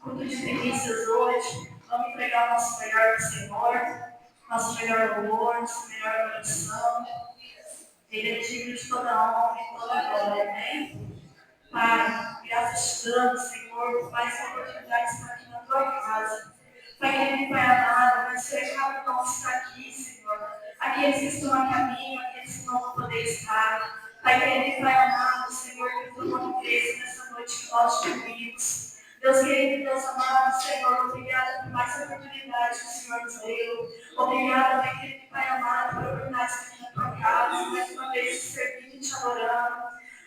culto de primícias hoje. Vamos entregar o nosso melhor para o Senhor, nosso melhor louvor, nossa melhor adoração. Ele é digno de toda honra e toda glória, amém? Pai, graças te damos, Senhor, por mais essa oportunidade de estar aqui na tua casa. Pai querido, Pai amado, abençoe cada irmão que está aqui, Senhor. Aqueles que estão a caminho, aqueles que não vão poder estar. Pai querido, Pai amado, Senhor, que o teu nome cresça nessa noite que nós te pedimos. Deus querido, Deus amado, Senhor, obrigado por mais essa oportunidade que o Senhor nos deu. Obrigado, Pai querido, Pai amado, por a oportunidade de estar aqui na tua casa, mais uma vez te servindo e te adorando.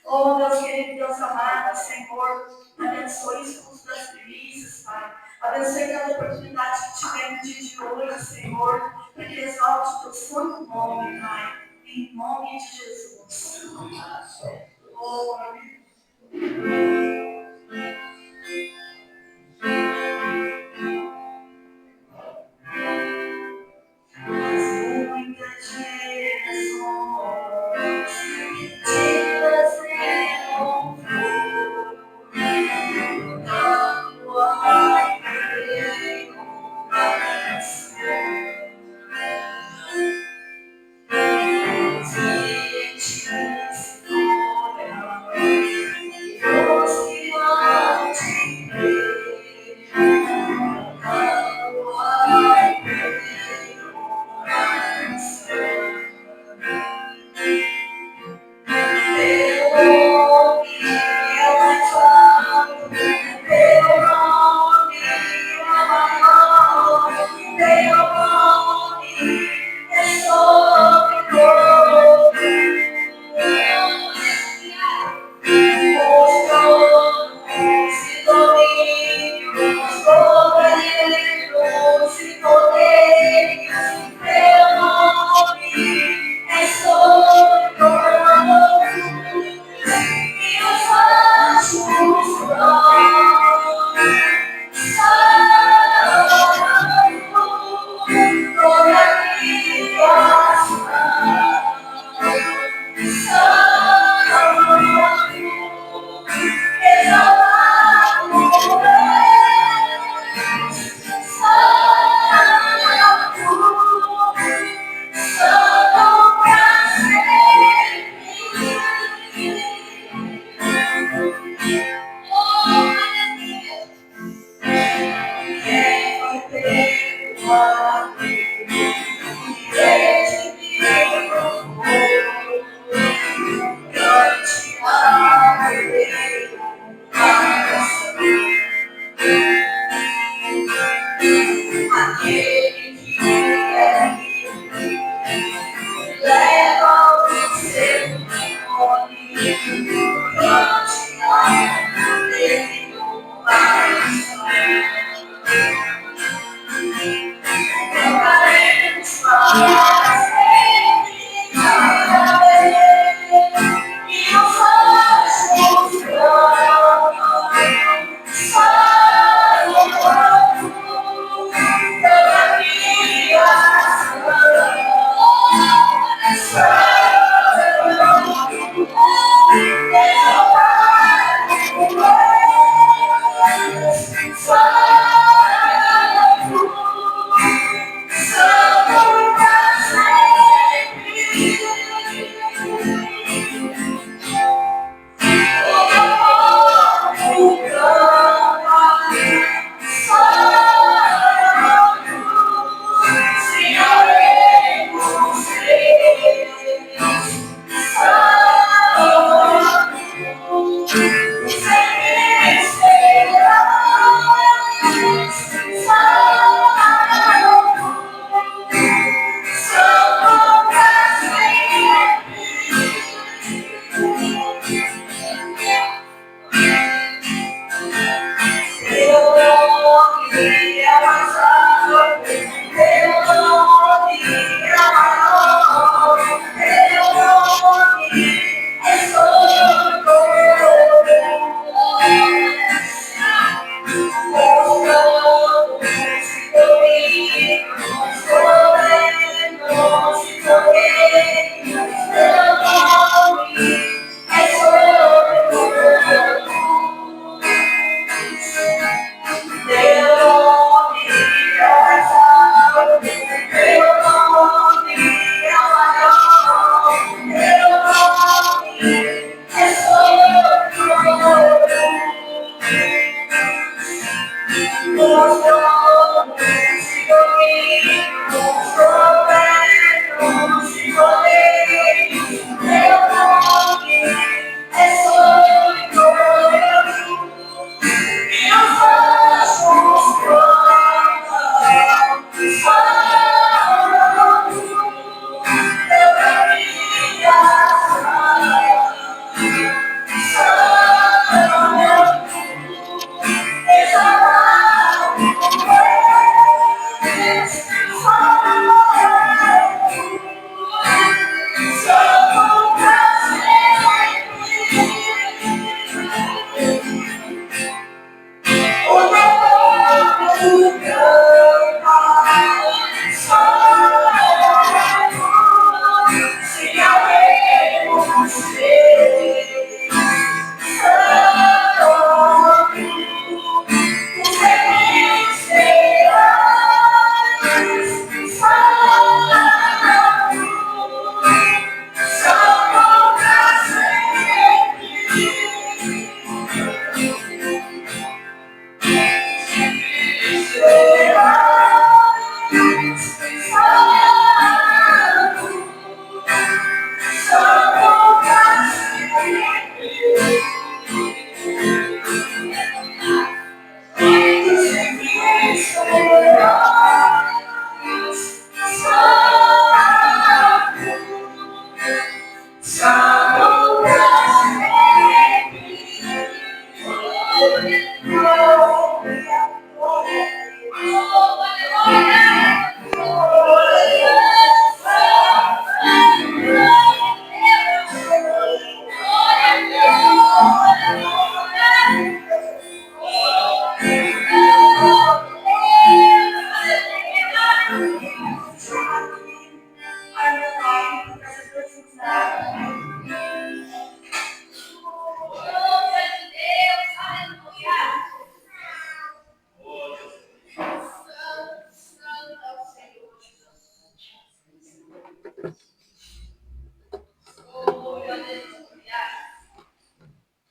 Oh, Deus querido, Deus amado, Senhor, abençoe os cultos das primícias, Pai. Abençoe cada oportunidade que tiver no dia de hoje, Senhor, para que exalte o teu santo nome, Pai. Em nome de Jesus. Oh, amém. Muitas gerações te trazendo dando a perder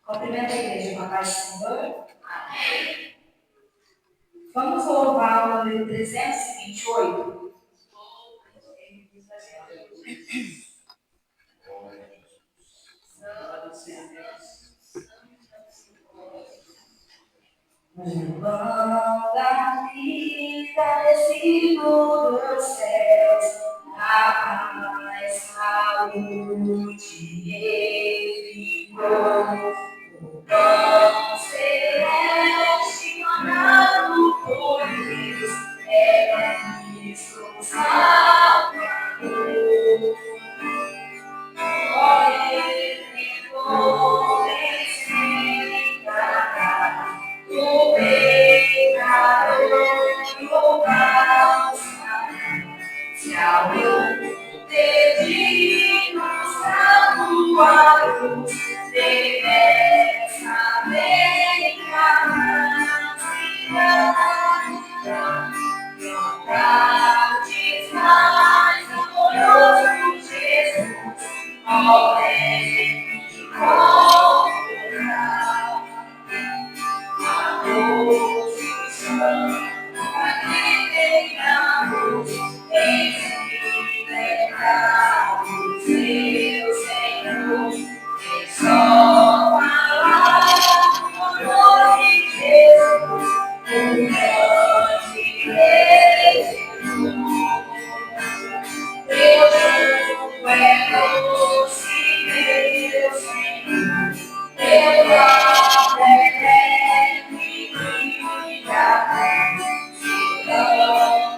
Cumprimenta a igreja com a paz do Senhor. Vamos louvar o número 328. O pão da vida descido dos céus, a paz, saúde e vigor. O pão celeste mandado por Deus é Cristo Salvador. O pecador se ao pedir-nos a tua luz, deve saber que cantardes mais amoroso Jesus, ó Rei de consolar. Amoroso e santo, alegreamos, libertados, meu Senhor, em só falar o nome de Jesus, o grande Rei Jesus. Deus é doce, meu Senhor, teu nome é eterno e brilhante, se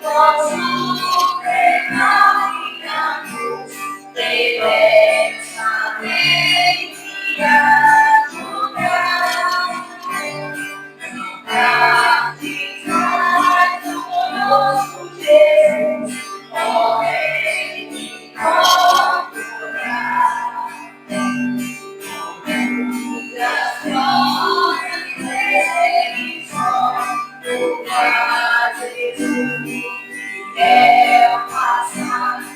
nosso caminhamos, diversamente ajudar. Batizar conosco, Jesus, ó Rei de consolar. Das glórias e perseguições, do qual Jesus é o passado,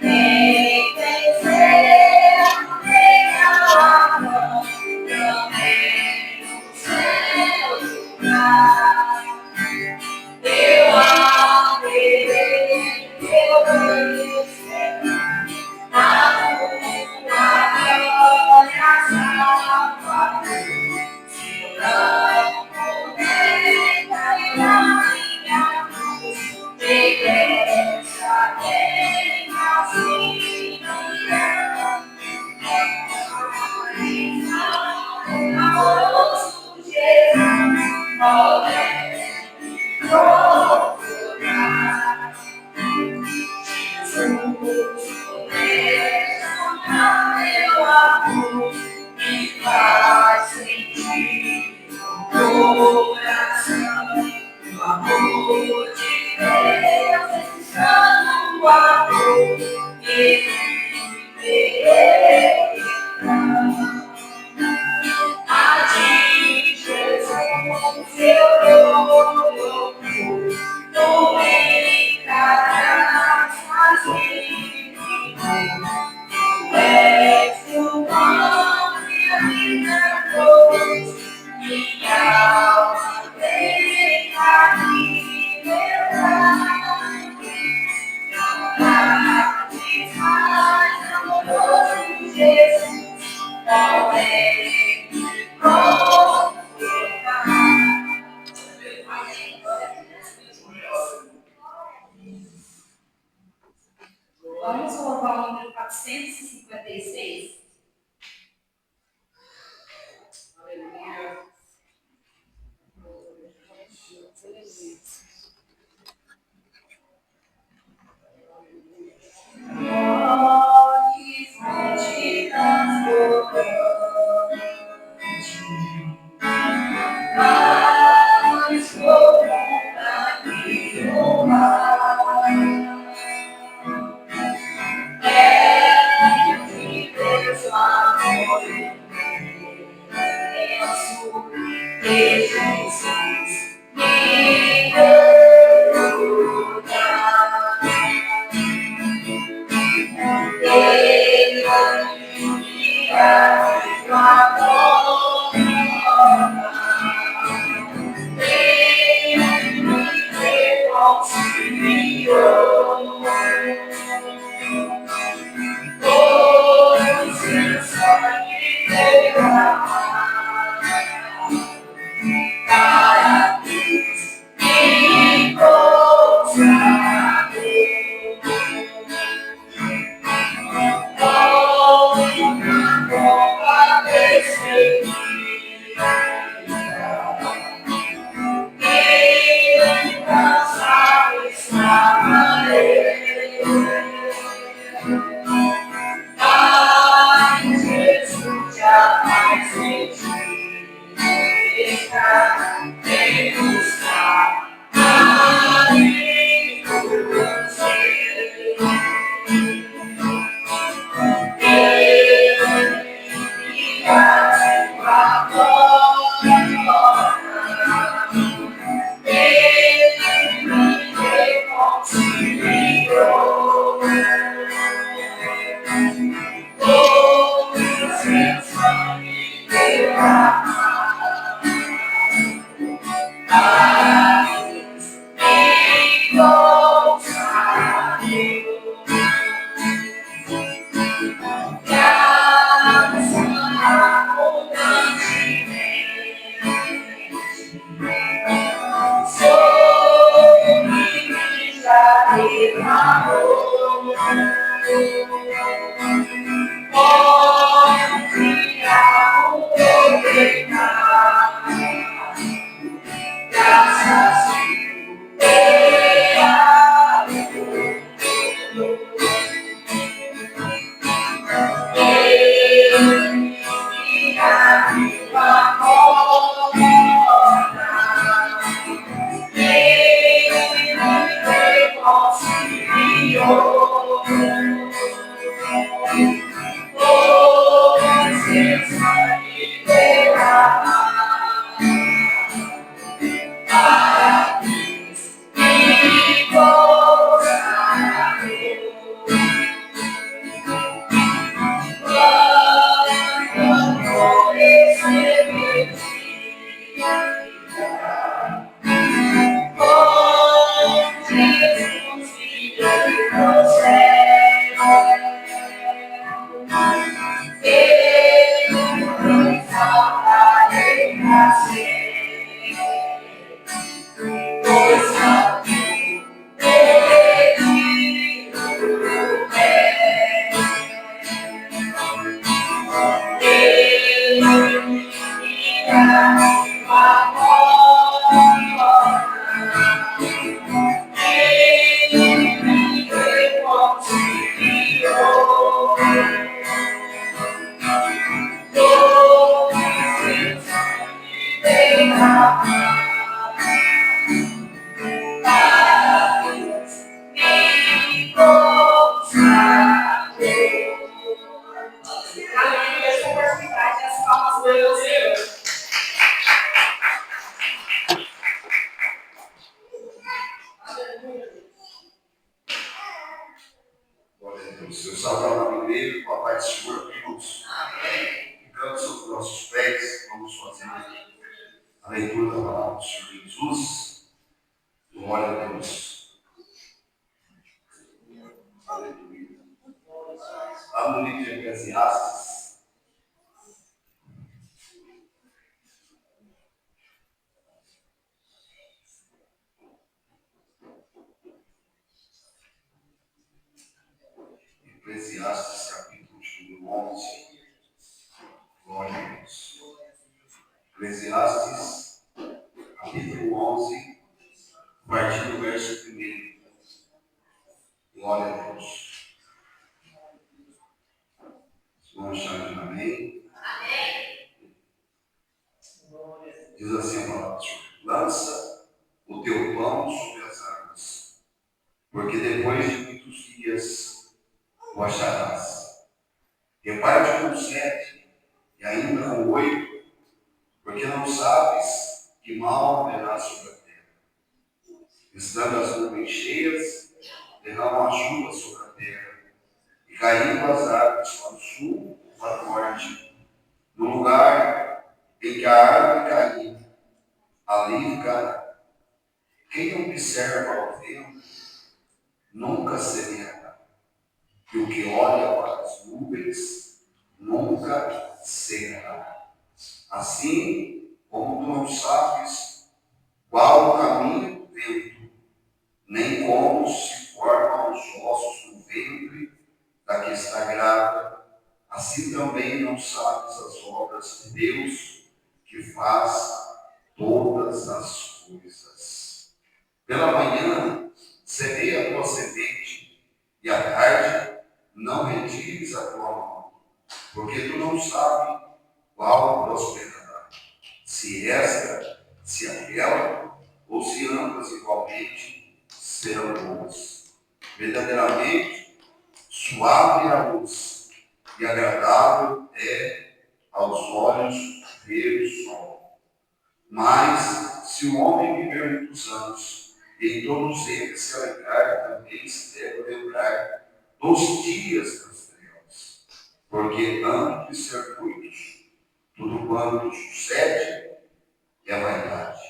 nem vencer, nem alarmar, também o seu lugar. Eu abrirei meu Deus, a tua glória salva, se não puder caminhar minha luz, regressa quem assim amoroso Jesus, ó Rei de consolar. Jesus, meu amor, me faz sentir no coração o amor de Deus, esse santo amor que viverei. A ti, Jesus, eu dou, tu me darás as vidas. És o pão que a vida trouxe, sabes que mal haverá sobre a terra. Estando as nuvens cheias, derramam a chuva sobre a terra, e caindo as árvores para o sul ou para o norte. No lugar em que a árvore cair, ali ficará. Quem observa o vento nunca semeará, e o que olha para as nuvens nunca cegará. Assim como tu não sabes qual o caminho do vento, nem como se formam os ossos no ventre da que está grávida, assim também não sabes as obras de Deus que faz todas as coisas. Pela manhã, semeia a tua semente, e à tarde não retires a tua mão, porque tu não sabes qual prosperará, se esta, se aquela, ou se ambas igualmente serão boas. Verdadeiramente, suave é a luz, e agradável é aos olhos ver o sol. Mas, se o homem viver muitos anos, e em todos eles se alegrar, também se deve lembrar dos dias das trevas. Porque antes de ser muitos, tudo quanto sucede é vaidade.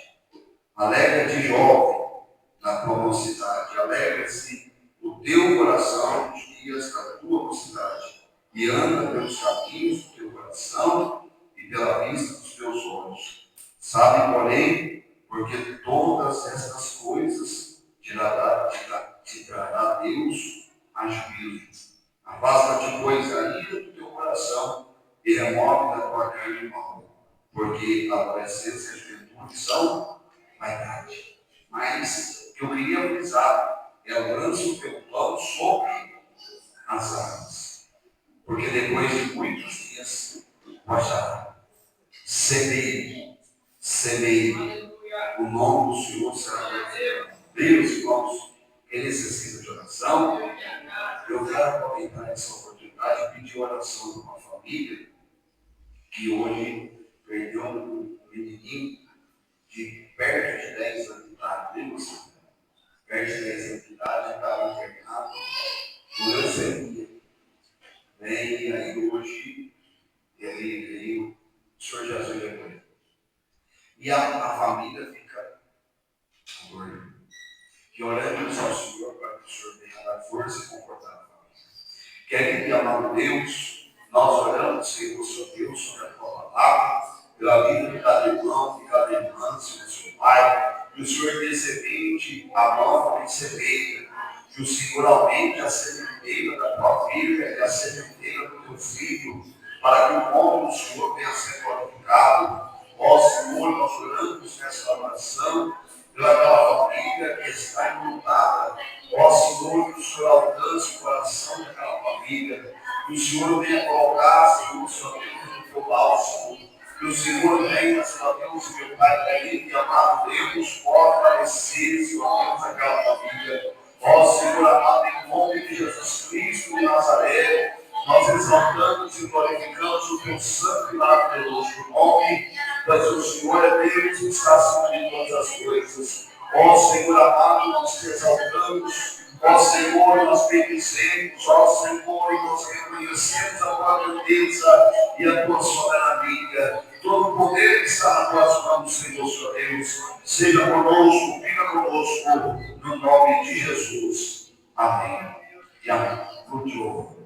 Alegra-te, jovem, na tua mocidade. Alegra-se o teu coração nos dias da tua mocidade. E anda pelos caminhos do teu coração e pela vista dos teus olhos. Sabe, porém, porque todas estas coisas te trará Deus a juízo. Afasta-te, pois, a ira do teu coração e remove da tua carne o mal, porque a adolescência e a juventude são vaidade. Mas o que eu queria frisar é lança o teu pão sobre as águas, porque depois de muitos dias baixará. Semeie, o nome do Senhor será glorificado. Deus, irmãos, quem necessita de oração, eu quero aproveitar essa oportunidade e pedir oração de uma família que hoje perdeu um menininho de perto de 10 anos de idade, perto de 10 anos de idade, estava internado com leucemia. E aí hoje ele veio, o Senhor Jesus levou ele. E a família fica doida. Que oramos ao Senhor para que o Senhor venha dar força e confortar a família. Querido e amado Deus, nós oramos, Senhor, seu Deus, sobre a tua palavra, pela vida de cada irmão, de cada irmã, Senhor, seu Pai, que o Senhor dê semente, a nova semeia, que o Senhor aumente a sementeira da tua filha e a sementeira do teu filho, para que o nome do Senhor venha a ser glorificado. Ó Senhor, nós oramos nessa oração pelaquela família que está enlutada. Ó Senhor, que o Senhor alcance o coração daquela família, que o Senhor venha colocar, Senhor, seu Deus, no teu bálsamo, que o Senhor venha, Senhor Deus, meu Pai querido e amado Deus, fortalecer, Senhor Deus, aquela família. Ó Senhor amado, em nome de Jesus Cristo de Nazaré, nós exaltamos e glorificamos o teu santo e maravilhoso nome, mas o Senhor é Deus que está acima de todas as coisas. Ó Senhor amado, nós te exaltamos. Ó Senhor, nós bendizemos. Ó Senhor, nós reconhecemos a tua grandeza e a tua soberania. Todo o poder está nas tuas mãos, Senhor, Senhor Deus. Seja conosco, fica conosco, no nome de Jesus. Amém. E amém. Fruto de ouro.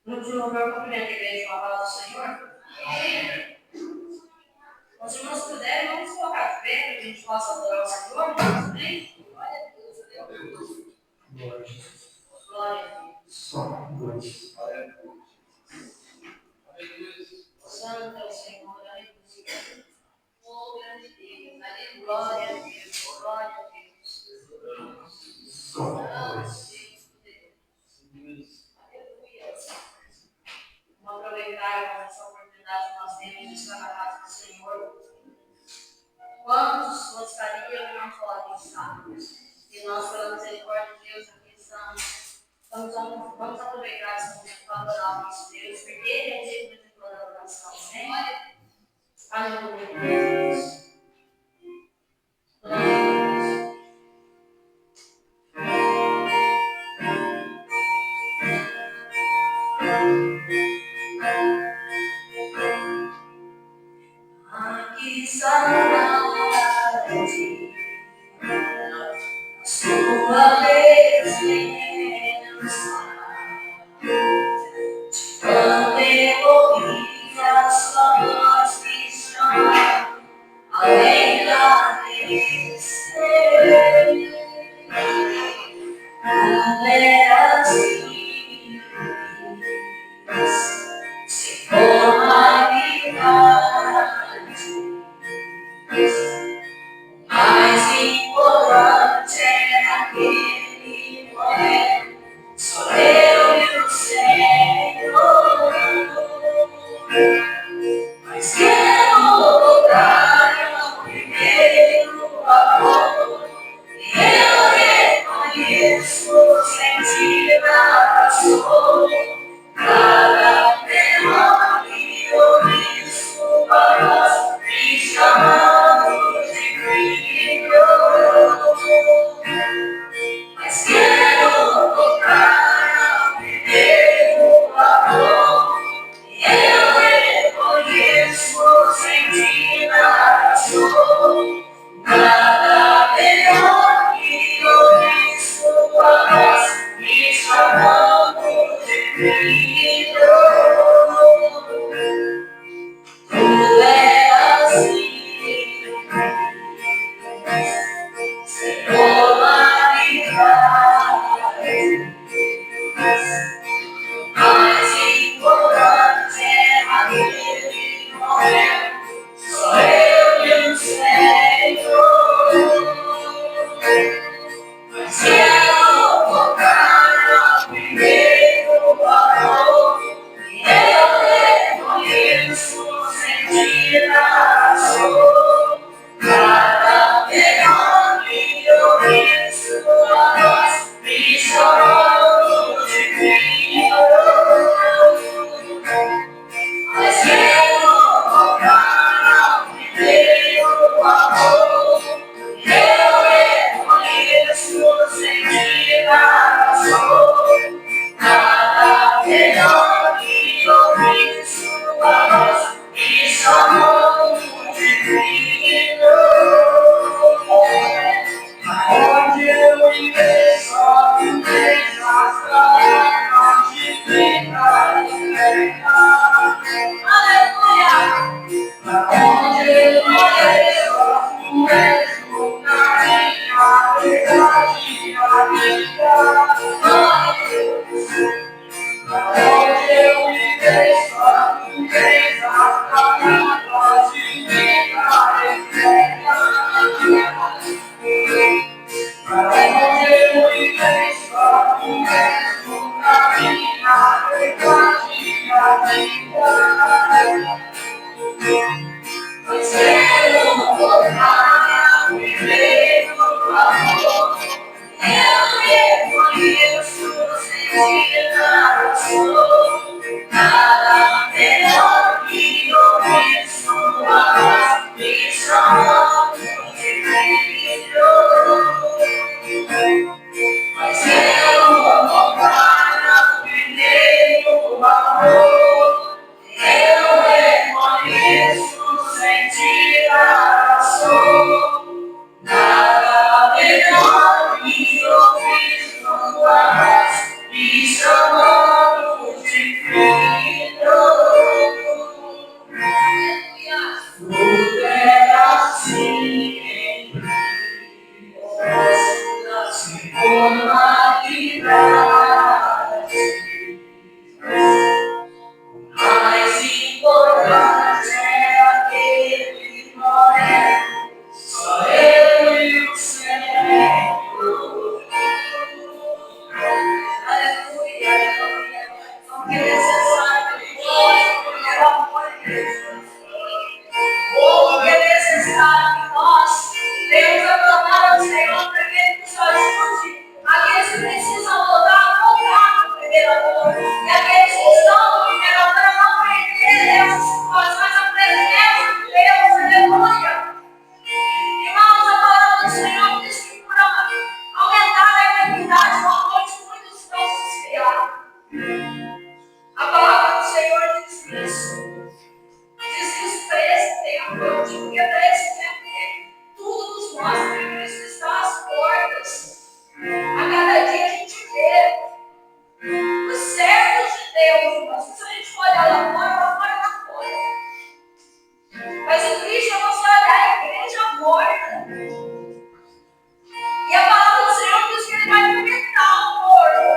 No último lugar, eu cumprimento a igreja com a palavra do Senhor. Os irmãos puderem, vamos colocar de pé para que a gente possa adorar o Senhor. Amém? Glória a Deus. Glória a Deus. Glória a Deus. Santo é o Senhor, aleluia. Oh, grande Deus, aleluia. Glória a Deus, glória a Deus. Aleluia. Vamos aproveitar essa oportunidade que nós temos momento de estar na casa do Senhor. Quantos gostariam de não falar quem está? E nós, pela misericórdia de Deus, aqui estamos. Vamos aproveitar esse momento para adorar o nosso Deus, porque Ele é digno de toda adoração. Amém? Aleluia. Aqui está sua presença, quando eu ouvi a sua voz me chamar, além da descer, não era assim, se for mais importante é aquele momento, sou eu e o Senhor. Mas quero voltar ao primeiro amor, e eu reconheço, sentir a sua. Cada menor que ouvi sua voz me chamando de filho. Mas quero voltar ao primeiro amor, e eu reconheço, sentir a sua. Cada menor que ouvi sua voz me chamando de filho. Tu és assim, Senhor, mais importante é aquele momento, só eu e o Senhor. Mas quero voltar ao primeiro amor, e eu reconheço, sentir a sua. Cada menor que ouvi sua voz me chamando de filho. Mas quero voltar ao primeiro amor, e eu reconheço, sentir a sua. Cada menor que ouvi sua voz me chamando de filho. Aonde eu irei, hoje, porque para esse tempo tudo nos mostra que Cristo está às portas. A cada dia a gente vê os servos de Deus, mas se a gente for olhar lá fora. Mas o Cristo é você olhar a igreja morta. E a palavra do Senhor diz que Ele vai alimentar o morto.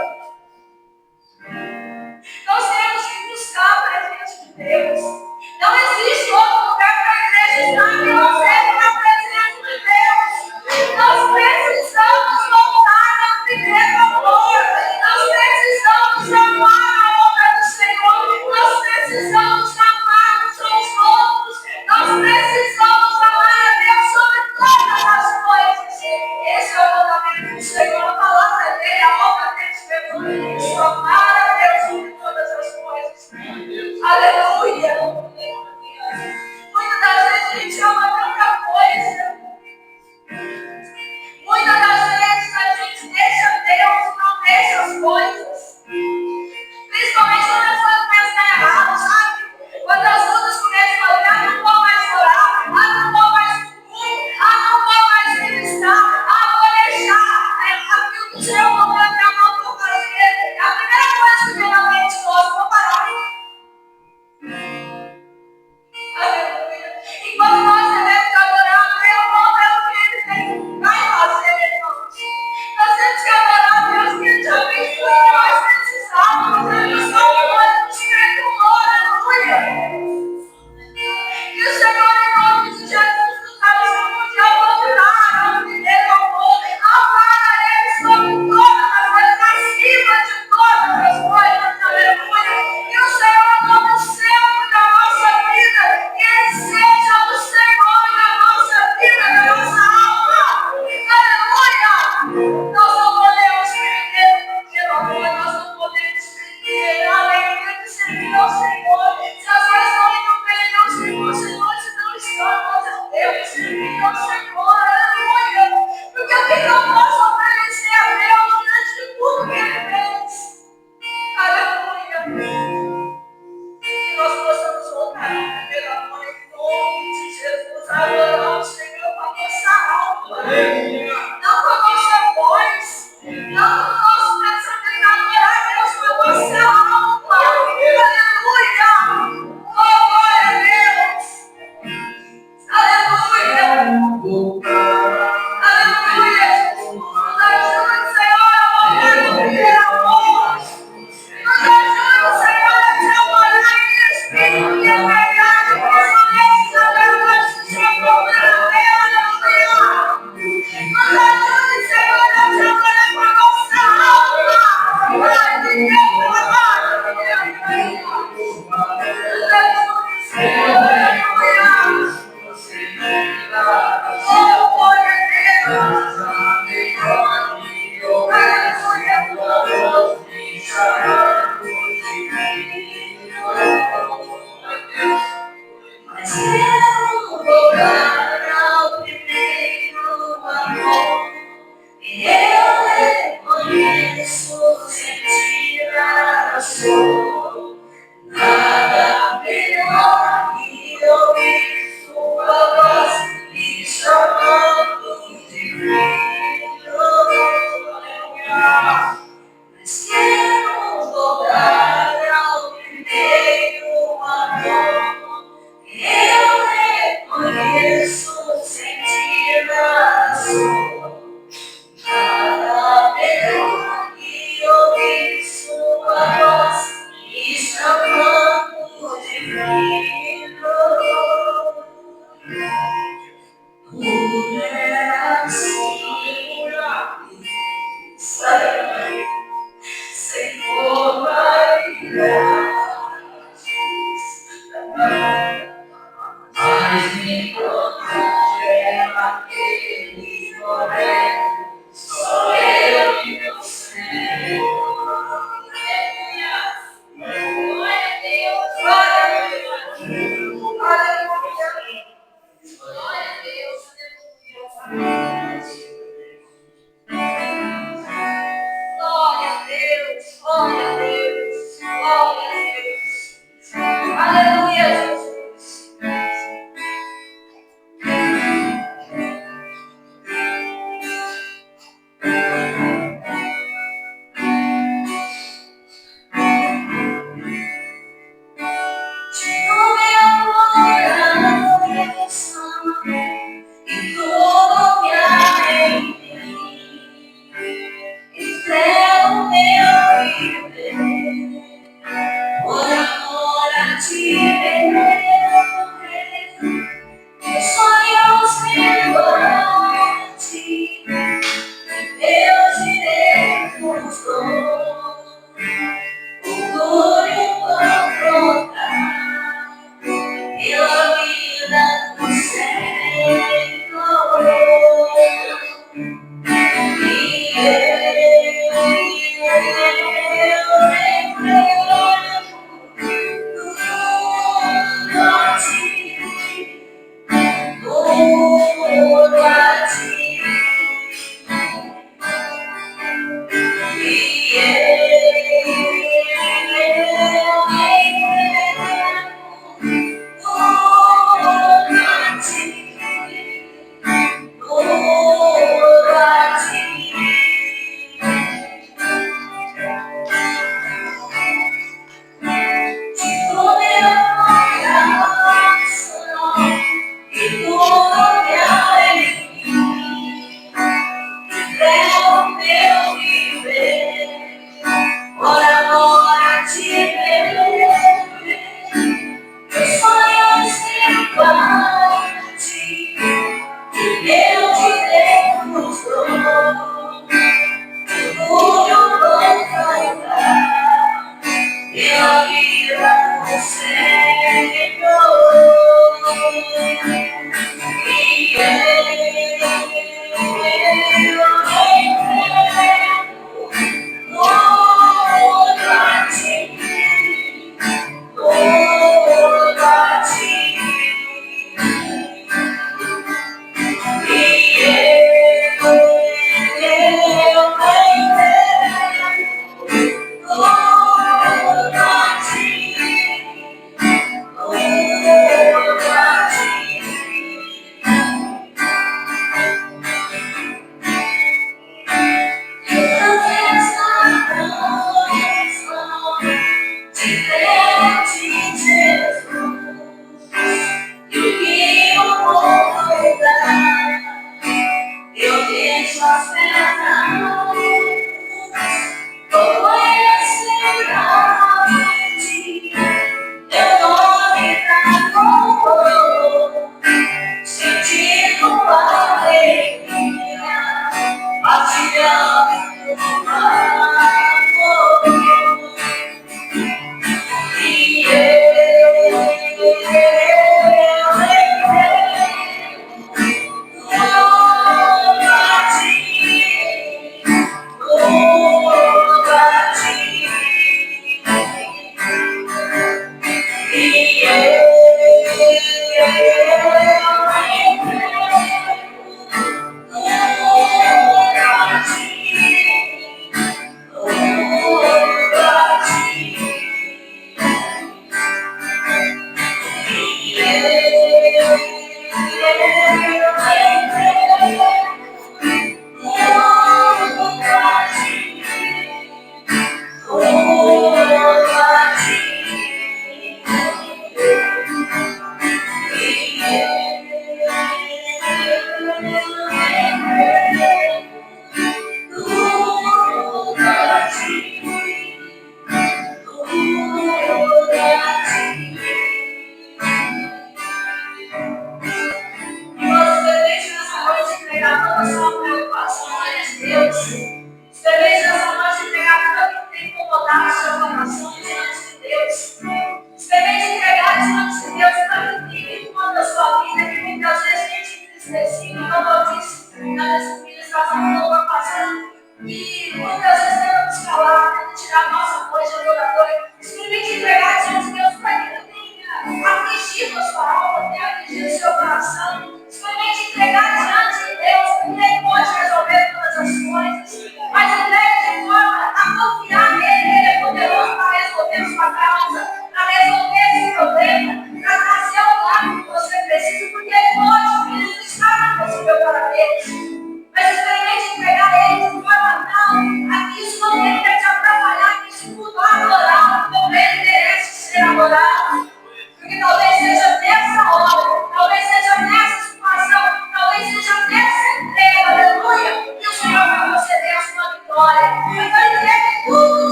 Nós temos que buscar a presença de Deus. Não existe outro lugar para a igreja estar que não seja na presença de Deus. Nós precisamos voltar ao primeiro amor. Nós precisamos amar a obra do Senhor. Nós precisamos amar uns aos outros. Nós precisamos amar a Deus sobre todas as coisas. Esse é o mandamento do Senhor, a palavra dele, a obra dele escreveu isso. Amar a Deus sobre todas as coisas. Aleluia! Muitas das vezes a gente ama tanta coisa. Muitas das vezes a gente deixa Deus e não deixa as coisas. Principalmente quando as coisas começam a dar errado, sabe? Quando as lutas começam a olhar, não vou mais orar, não vou mais comer, não vou mais ministrar, vou deixar aquilo que o Senhor colocou na minha mão para fazer. A primeira coisa que vem na mente nossa, vou parar. Aleluia. Enquanto nós devemos adorar a Deus, não pelo que Ele vai fazer, irmãos. Nós temos que adorar a Deus, que Ele já fez tudo que nós precisávamos. Ele só nos perdoou, aleluia. Que o Senhor, em nome de Jesus, nos ajude a voltar ao primeiro amor, amar a Ele sobre todas as coisas, acima de todas as coisas, aleluia. Que o Senhor, como sempre da nossa vida, que Ele seja o Senhor da nossa vida, da nossa alma, aleluia. Nós não podemos perder o primeiro amor, nós não podemos perder a alegria de servir ao Senhor. Se as coisas estão indo bem, ao Senhor, se não estão, nós não devemos servir ao Senhor, aleluia. Porque o que eu posso oferecer a Deus diante de tudo que Ele fez? Aleluia. Que nós possamos voltar ao primeiro amor em nome de Jesus, adorar o Senhor com a nossa alma, não com a nossa voz, não com o nosso pensamento, adorar a Deus com a nossa alma, aleluia. Oh, glória a Deus, aleluia, aleluia. Nos ajude, Senhor, a voltar ao primeiro amor. Nos ajude, Senhor, a te adorar em espírito e em verdade, principalmente através do seu poder, aleluia. Nos ajude, Senhor, a te adorar com a nossa alma. Aleluia. Nos ajude, Senhor, aleluia. Oh, glória a Deus. Mas quero voltar ao primeiro amor. Eu reconheço sentir a sua. Nada melhor que ouvir sua voz me chamando de filho. Mas quero voltar ao primeiro amor. Eu reconheço sentir a sua. Nada melhor que ouvir sua voz me chamando de filho. Por assim, sem forma e graça, mas me protege aquele momento, só eu e meu Senhor. Glória a Deus, glória a Deus, aleluia, glória a Deus, aleluia. Glória a Deus, glória a Deus, glória a Deus. Aleluia, Jesus.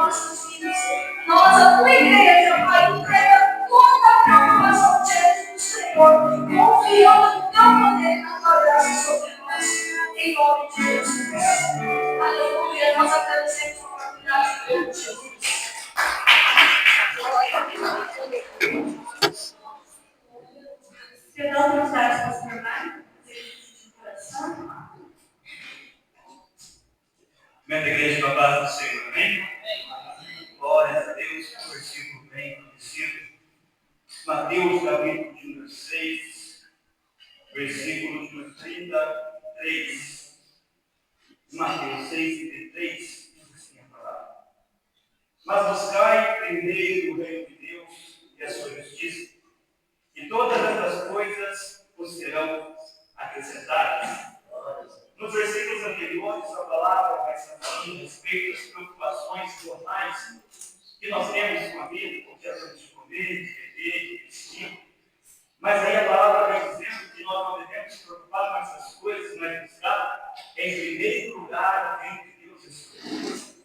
nossas vidas. Nós, a tua igreja, Pai, entrega toda a preocupação diante do Senhor, confiando no teu poder e na tua graça sobre nós. Em nome de Jesus. Aleluia. Nós agradecemos a oportunidade de Deus, Jesus. Perdão pelos dados, pastor Mário. De coração. Minha igreja, com a paz do Senhor, amém? Glórias a Deus, o versículo bem conhecido. Mateus, capítulo de número 6, versículo de número 33. Mateus 6, 33, diz assim a palavra. Mas buscai primeiro o reino de Deus e a sua justiça, e todas essas coisas vos serão acrescentadas. Nos versículos anteriores, a palavra vai falando a respeito das preocupações normais que nós temos com a vida, com a de comer, de beber, de vestir. Mas aí a palavra vai dizendo que nós não devemos nos preocupar com essas coisas, mas buscar em primeiro lugar o reino de Deus e a sua justiça.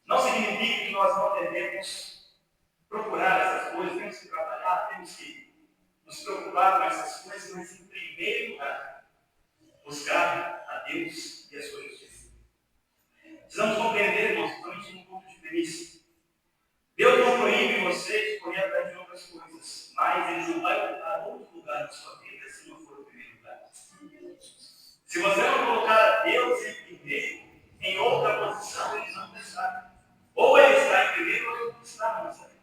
Não significa que nós não devemos procurar essas coisas, temos que trabalhar, temos que nos preocupar com essas coisas, mas em primeiro lugar buscar a Deus e a sua justiça. Precisamos compreender, irmãos, principalmente num ponto de premissa. Deus não proíbe você de correr atrás de outras coisas, mas Ele não vai colocar outro lugar na sua vida se não for o primeiro lugar. Se você não colocar a Deus em primeiro, em outra posição, Ele não está. Ou Ele está em primeiro, ou Ele não está na nossa vida.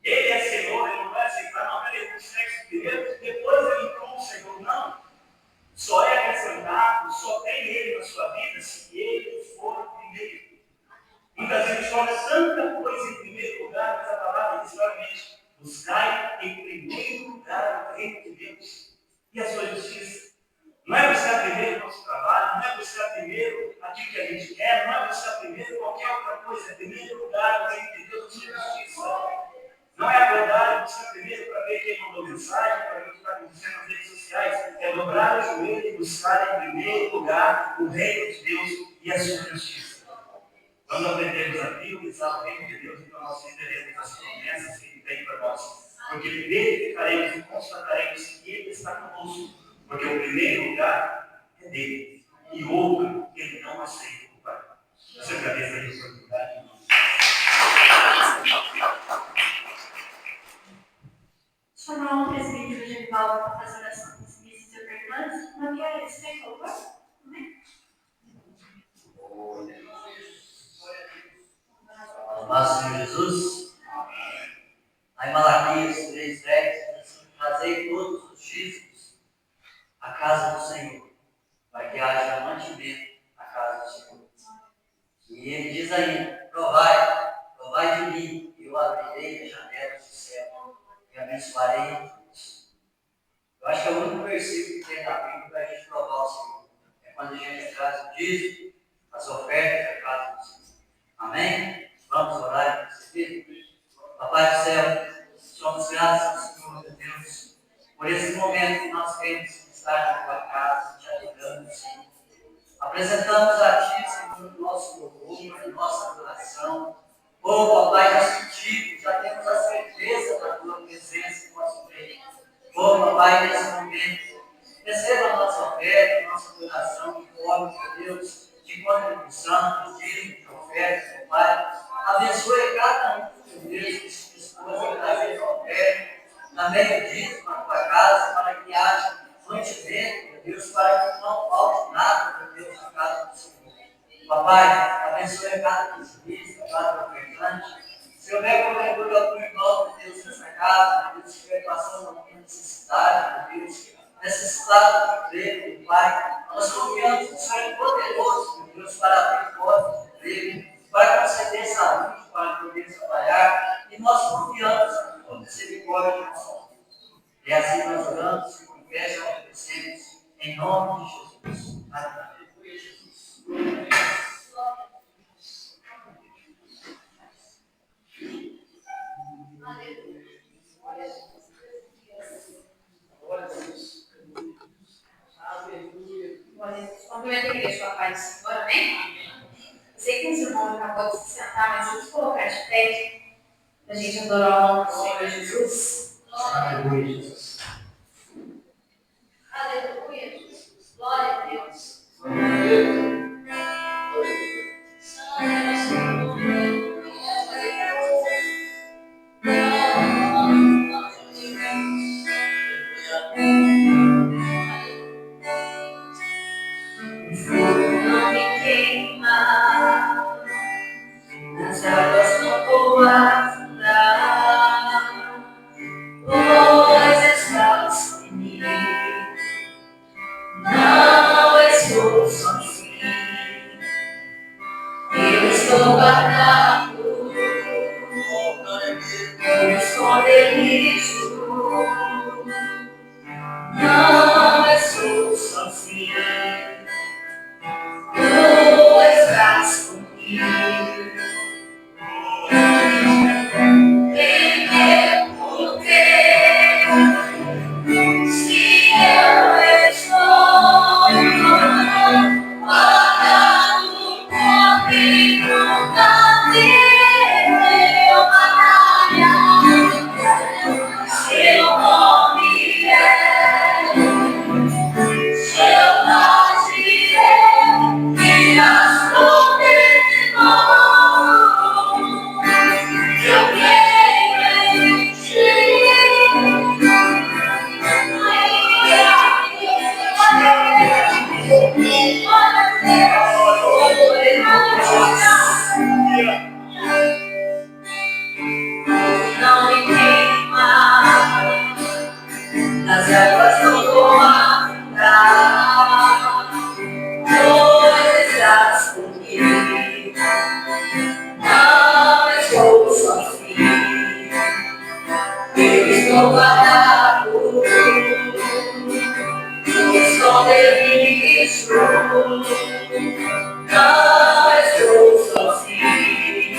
Ele é Senhor, Ele não vai aceitar, não, Ele é o sexo primeiro, depois Ele entrou o Senhor, não. Só é acrescentado, só tem Ele na sua vida se Ele for o primeiro. Muitas vezes torna tanta coisa em primeiro lugar, mas a palavra diz claramente: buscai em primeiro lugar o reino de Deus e a sua justiça. Não é buscar primeiro o nosso trabalho, não é buscar primeiro aquilo que a gente quer, não é buscar primeiro qualquer outra coisa, é em primeiro lugar o reino de Deus e a sua justiça. Não é acordar e buscar primeiro para ver quem mandou mensagem, para ver o que está acontecendo nas redes sociais. É dobrar o joelho e buscar em primeiro lugar o reino de Deus e a sua justiça. Quando aprendemos a priorizar o reino de Deus, então nós entenderemos as promessas que Ele tem para nós. Porque verificaremos e constataremos que Ele está conosco. Porque o primeiro lugar é dele. E outro Ele não aceita ocupar. Você agradeça a oportunidade, irmão. Chamar o presbítero Genivaldo para fazer oração com os ministros e ofertantes. Não quer isso, tem favor? Amém? Paz, Senhor Jesus. Lá em Malaquias 3:10, diz assim: fazei todos os dízimos à casa do Senhor, para que haja mantimento na casa do Senhor. E ele diz ainda: provai de mim, e eu abrirei as janelas do céu e abençoarei todos. Eu acho que é o único versículo que tem na Bíblia para a gente provar o Senhor. É quando a gente traz o dízimo, as ofertas à casa do Senhor. Amém? Vamos orar e receber. Papai do céu, somos gratos ao Senhor, meu Deus, por esse momento que nós queremos estar na tua casa, te adorando, Senhor. Apresentamos a Ti, Senhor, o nosso louvor, a nossa adoração. Papai, já sentimos, já temos a certeza da tua presença em nosso meio. Papai, nesse momento, receba a nossa oferta, a nossa adoração, de forma, meu Deus, de contribuição, de dízimo, de oferta, Pai. Abençoe cada um, meu Deus, que se dispôs a trazer a oferta, também o dízimo na tua casa, para que haja mantimento, meu Deus, para que não falte nada, meu Deus, na casa do Senhor. Papai, abençoe cada dizimista, cada ofertante. Se houver porventura algum irmão, meu Deus, nessa casa, meu Deus, que estiver passando alguma necessidade, meu Deus, necessitado de emprego, meu Pai, nós confiamos no Senhor é poderoso, meu Deus, para abrir portas de emprego, para conceder saúde, para poder trabalhar, e nós confiamos na tua misericórdia de nossa vida. E assim nós oramos e confessamos e agradecemos, em nome de Jesus. Amém. Cumprimento a igreja, papai do Senhor, amém? irmão já pode se sentar, mas vamos colocar de pé para a gente adorar o nome do Senhor Jesus. Aleluia, Jesus. Aleluia, Jesus. Glória a Deus. Não me queima, as águas não vou afundar, pois estás comigo, não estou sozinho, eu estou guardado, no esconderijo, não estou sozinho. Tu estás comigo, em meu poder, se eu estou guardado comigo, meu batalha, seu nome é, seu nome é. As nuvens vão, eu creio em ti. Não me queima, as águas não vão afundar, pois estás comigo, não estou sozinho, eu estou guardado, no esconderijo, não estou sozinho,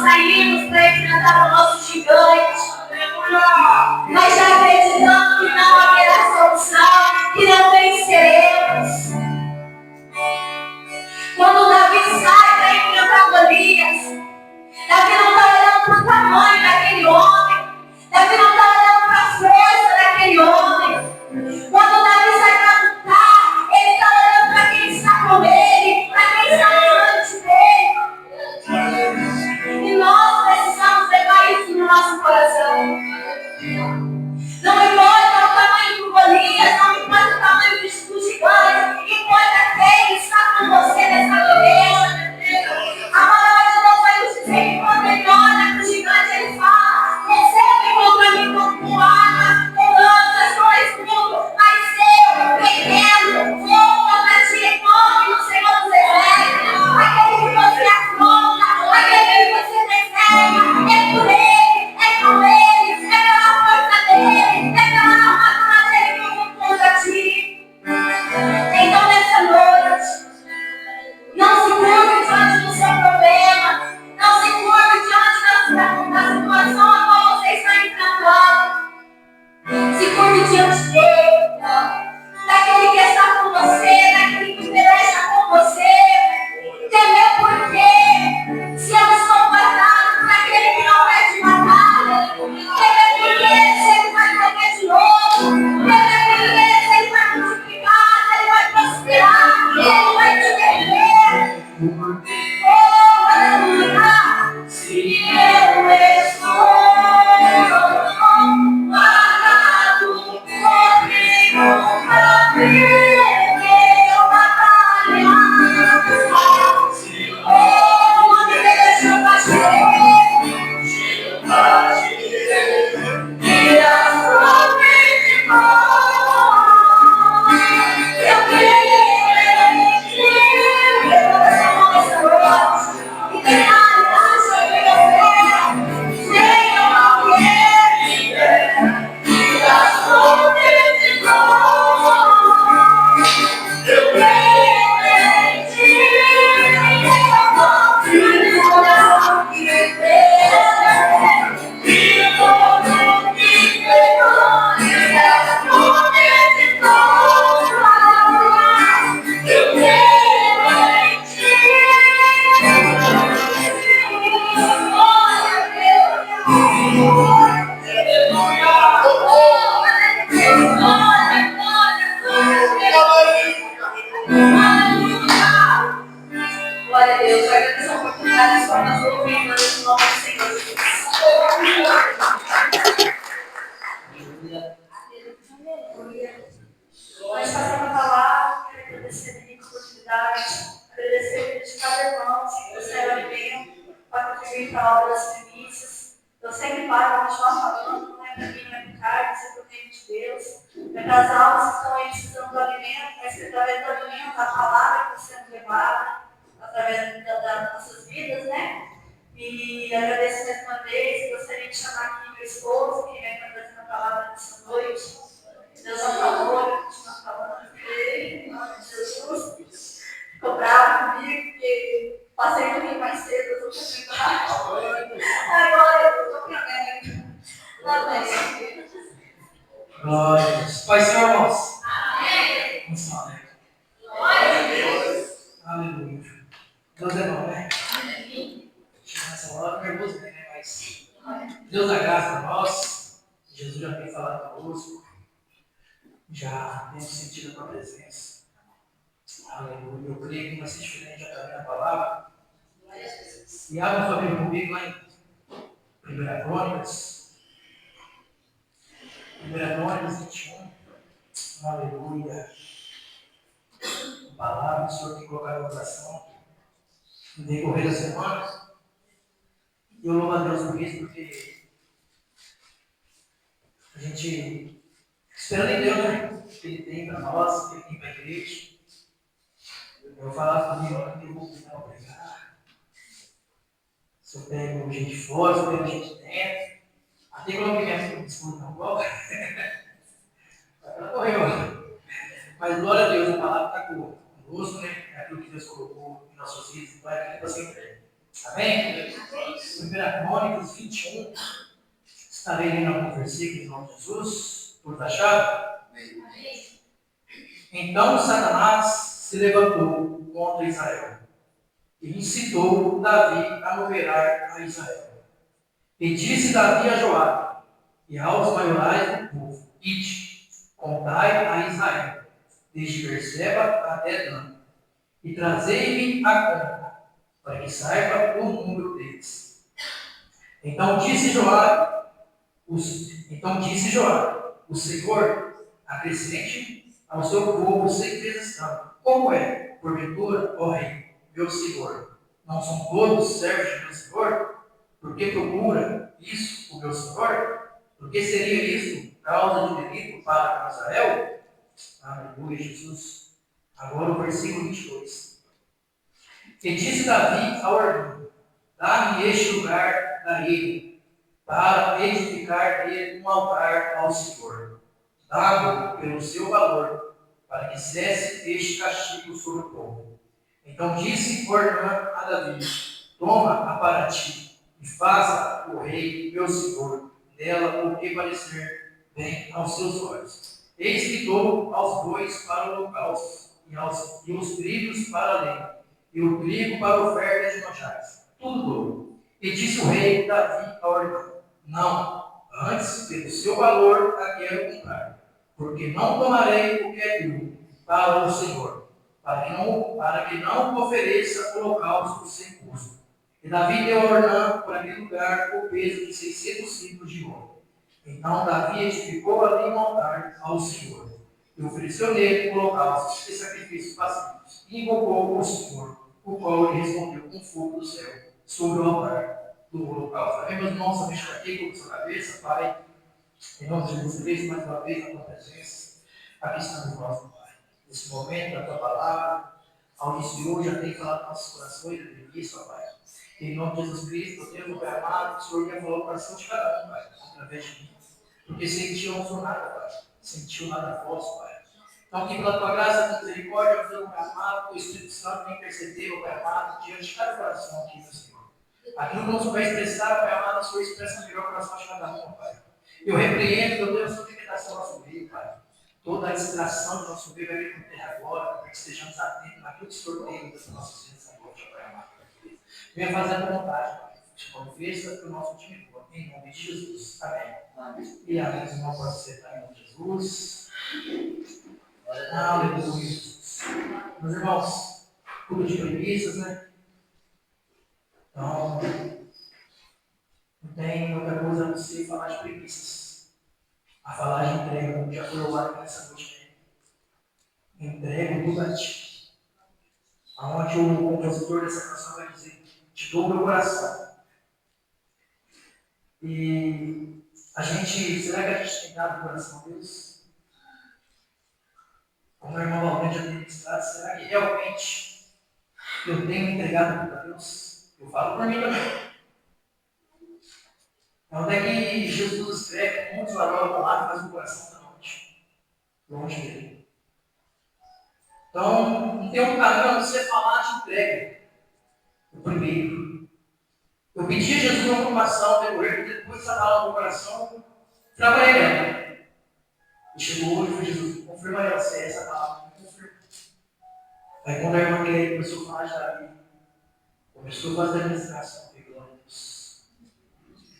saímos para enfrentar o nosso gigante. Mas já acreditando que não haverá solução, que não venceremos. Quando Davi sai para enfrentar Golias, Davi não está olhando para o tamanho daquele homem. Davi não está olhando para a força daquele homem. Quando Davi sai para lutar, ele está olhando para quem está com ele, para quem está diante dele. E nós precisamos levar isso no nosso coração. Não importa o tamanho do Golias, não importa o tamanho do gigante, importa quem está com você nessa igreja. A palavra de Deus vai nos dizer que quando ele olha para o gigante, ele fala: recebe contra mim com arma, com lanças, com escudo, mas eu, pequeno, vou contra ti em nome do Senhor dos Exércitos. Aquele que você afronta, aquele que você deseja, é por ele, é com ele, é pela força dele, é pela armadura dele que eu vou contra ti. Então nessa noite, não se curve diante do seu problema. Não se curve diante da situação a qual você está enfrentando. Se curve diante dele, daquele que está com você, daquele que peleja com você. Temer por quê? Se eu estou guardado por aquele que não perde batalha. Temer por quê? Se ele vai prover de novo. Temer por quê? Se ele vai multiplicar, se ele vai prosperar, se ele vai te defender. Oh, aleluia! Se eu estou guardado comigo pra ver eu batalhar. Oh, uma igreja e as promessas de nós. Eu creio em ti. Levanta a mão nessa noite e tem realidade sobre você. Venha ao que e as promessas de nós. Eu creio em ti. Eu confio no coração que crê. E todo que crê, e as promessas de nós. Eu creio em ti. Glória a Deus, eu agradeço a oportunidade de estar nas ouvidas no nome do Senhor Jesus. Nós passamos a falar, quero agradecer a minha oportunidade, agradecer a vida de cada irmão que trouxeram alimento para contribuir para a obra das primícias. Eu sempre paro para continuar falando, né? Para mim não é picard, isso é para o reino de Deus. É para as almas que estão aí precisando do alimento, mas que através do alimento, a palavra que está sendo levada, através das nossas vidas, né? E agradeço mais uma vez, gostaria de chamar aqui meu esposo, que vem trazendo a palavra nessa noite. Deus é um favor, continua falando com ele, em nome de Jesus. Ficou bravo comigo, porque passei um pouquinho mais cedo, eu estou preparada. Agora eu estou caminhando. Amém. Glória a Deus. Pai, Senhor, irmãos. Amém. Vamos falar, né? Glória a Deus. Aleluia. Deus é bom, né? Chega nessa hora, nervoso, né? Mas Deus dá graça para nós. Jesus já tem falado conosco. Já temos sentido a tua presença. Aleluia. Eu creio que vai ser diferente através da palavra. E abra sua Bíblia comigo lá em 1 Crônicas. 1 Crônicas 21. Aleluia. A palavra que o Senhor tem colocado no coração no decorrer das semanas. E eu louvo a Deus por isso, porque a gente esperando em Deus, né? O que Ele tem para nós, o que Ele tem para a igreja. Eu falava comigo, eu não vou para pregar. Se eu pego gente de fora, se eu pego gente de dentro. Até quando eu me disputa não igual. Ela correu. Mas glória a Deus, a palavra está conosco, né? É aquilo que Deus colocou em nossos filhos, vai aqui para sempre. Amém? 1 Crônicas 21, estarei lendo alguns versículos em nome de Jesus, por achado. Então Satanás se levantou contra Israel e incitou Davi a moderar a Israel. E disse Davi a Joabe e aos maiorais do povo: Ide, contai a Israel, desde Berseba até Dan, e trazei-me a conta, para que saiba o número deles. Então disse Joabe, o Senhor acrescente ao seu povo 100 vezes tanto. Como é, porventura, ó rei, meu Senhor? Não são todos servos de meu Senhor? Por que procura isso o meu Senhor? Por que seria isso causa de delito para Israel? Aleluia, Jesus. Agora o versículo 22. E disse Davi ao irmão: dá-me este lugar da ilha, para edificar nele um altar ao Senhor. Dá-me pelo seu valor, para que cesse este castigo sobre o povo. Então disse Ornã a Davi: toma-a para ti, e faça o rei, meu senhor, dela o que parecer bem aos seus olhos. Eis que dou aos bois para o holocausto, e os trigos para a lenha, e o trigo para oferta de manjares. Tudo dou. E disse o rei Davi ao irmão: não, antes pelo seu valor a quero comprar, porque não tomarei o que é teu para o Senhor, para que não ofereça holocausto sem custo. E Davi deu a Ornã por aquele lugar o peso de 600 ciclos de ouro. Então Davi edificou ali um altar ao Senhor, e ofereceu nele holocaustos e sacrifícios pacíficos, e invocou o Senhor, o qual lhe respondeu com fogo do céu sobre o altar do holocausto. Amém, meus irmãos, também estou aqui com a sua cabeça, Pai, em nome de Jesus Cristo, mais uma vez na tua presença, aqui estamos nós, Pai. Nesse momento, a tua palavra, ao Senhor já tem falado nos nossos corações, eu isso, Pai. Em nome de Jesus Cristo, Deus, Pai amado, o Senhor já falou o coração de cada um, Pai, através de mim. Porque sentiu não sou nada, Pai. Sentiu nada vosso, Pai. Então, que pela tua graça e misericórdia, Deus, Pai amado, o Espírito Santo vem perceber, Pai amado, diante de cada coração aqui, meu Senhor. Aquilo que não souber expressar, Pai amado, o Senhor expressa melhor o coração de cada um, Pai. Eu repreendo, meu Deus, toda limitação do nosso meio, Pai. Toda a distração do nosso meio vai vir por terra agora, para que estejamos atentos naquilo que o Senhor tem das nossas vidas agora, Pai amado. Venha fazer a tua vontade, Pai. Te confessa que o nosso time for, em nome de Jesus. Amém. Amém. E amém, irmão, pode ser, tá? Em nome de Jesus. Aleluia, Jesus. Meus irmãos, culto de preguiças, né? Então, não tem outra coisa a não ser falar de preguiças. A falar de entrega, como já foi louvado aqui nessa noite. Né? Entrega tudo a ti. Aonde o compositor dessa canção vai dizer: te dou o meu coração. E será que a gente tem dado o coração a Deus? Como o irmão Valente já tem ministrado, será que realmente eu tenho entregado para Deus? Eu falo por mim também. Onde é que Jesus escreve que muitos varões vão lá, mas o coração está longe dele. Então, não tem um caminho a não ser falar de entrega. O primeiro. Eu pedi a Jesus uma formação, depois essa palavra no coração, trabalhei nela. E chegou hoje, foi Jesus, confirma ela, se é essa palavra, confirma. Aí quando a irmã Kelly começou a falar de Davi, começou a fazer a administração, glória a Deus.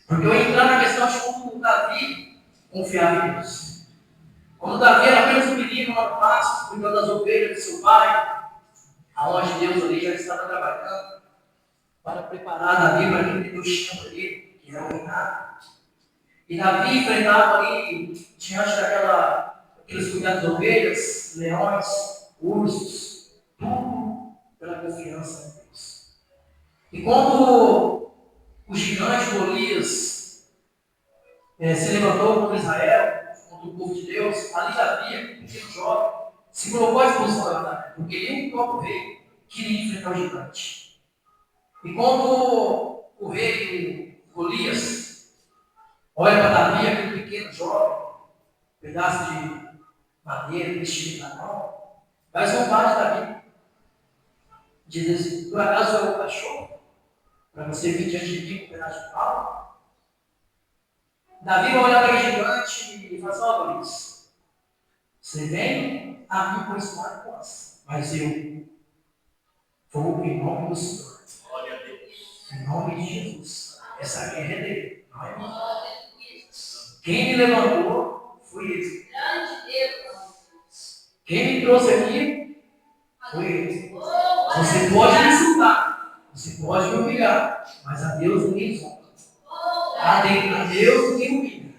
Porque eu entrar na questão de como Davi confiava em Deus. Quando Davi era apenas um menino, no pasto, cuidando das ovelhas de seu pai, aonde Deus ali já estava trabalhando para preparar Davi para aquilo que Deus chama ele, que é o reinado. E Davi enfrentava ali, diante daqueles cuidados de ovelhas, leões, ursos, tudo pela confiança em Deus. E quando o gigante Golias se levantou contra Israel, contra o povo de Deus, ali Davi, um pequeno jovem, se colocou à disposição da batalha, porque ele, o próprio rei, queria enfrentar o gigante. E quando o rei Golias olha para Davi, aquele pequeno jovem, pedaço de madeira, vestido na mão, vai zombar de Davi. Diz assim: por acaso é o cachorro? para você vir diante de mim com um pedaço de pau? Davi vai olhar para aquele gigante e falar assim: ó, Golias, você vem a mim com espada e lança, mas eu vou em nome do Senhor. Glória a Deus. Em nome de Jesus. Essa guerra é dele, não é minha. Quem me levantou foi ele. Quem me trouxe aqui foi ele. Você pode me insultar, você pode me humilhar, mas a Deus ninguém insulta. A Deus ninguém humilha.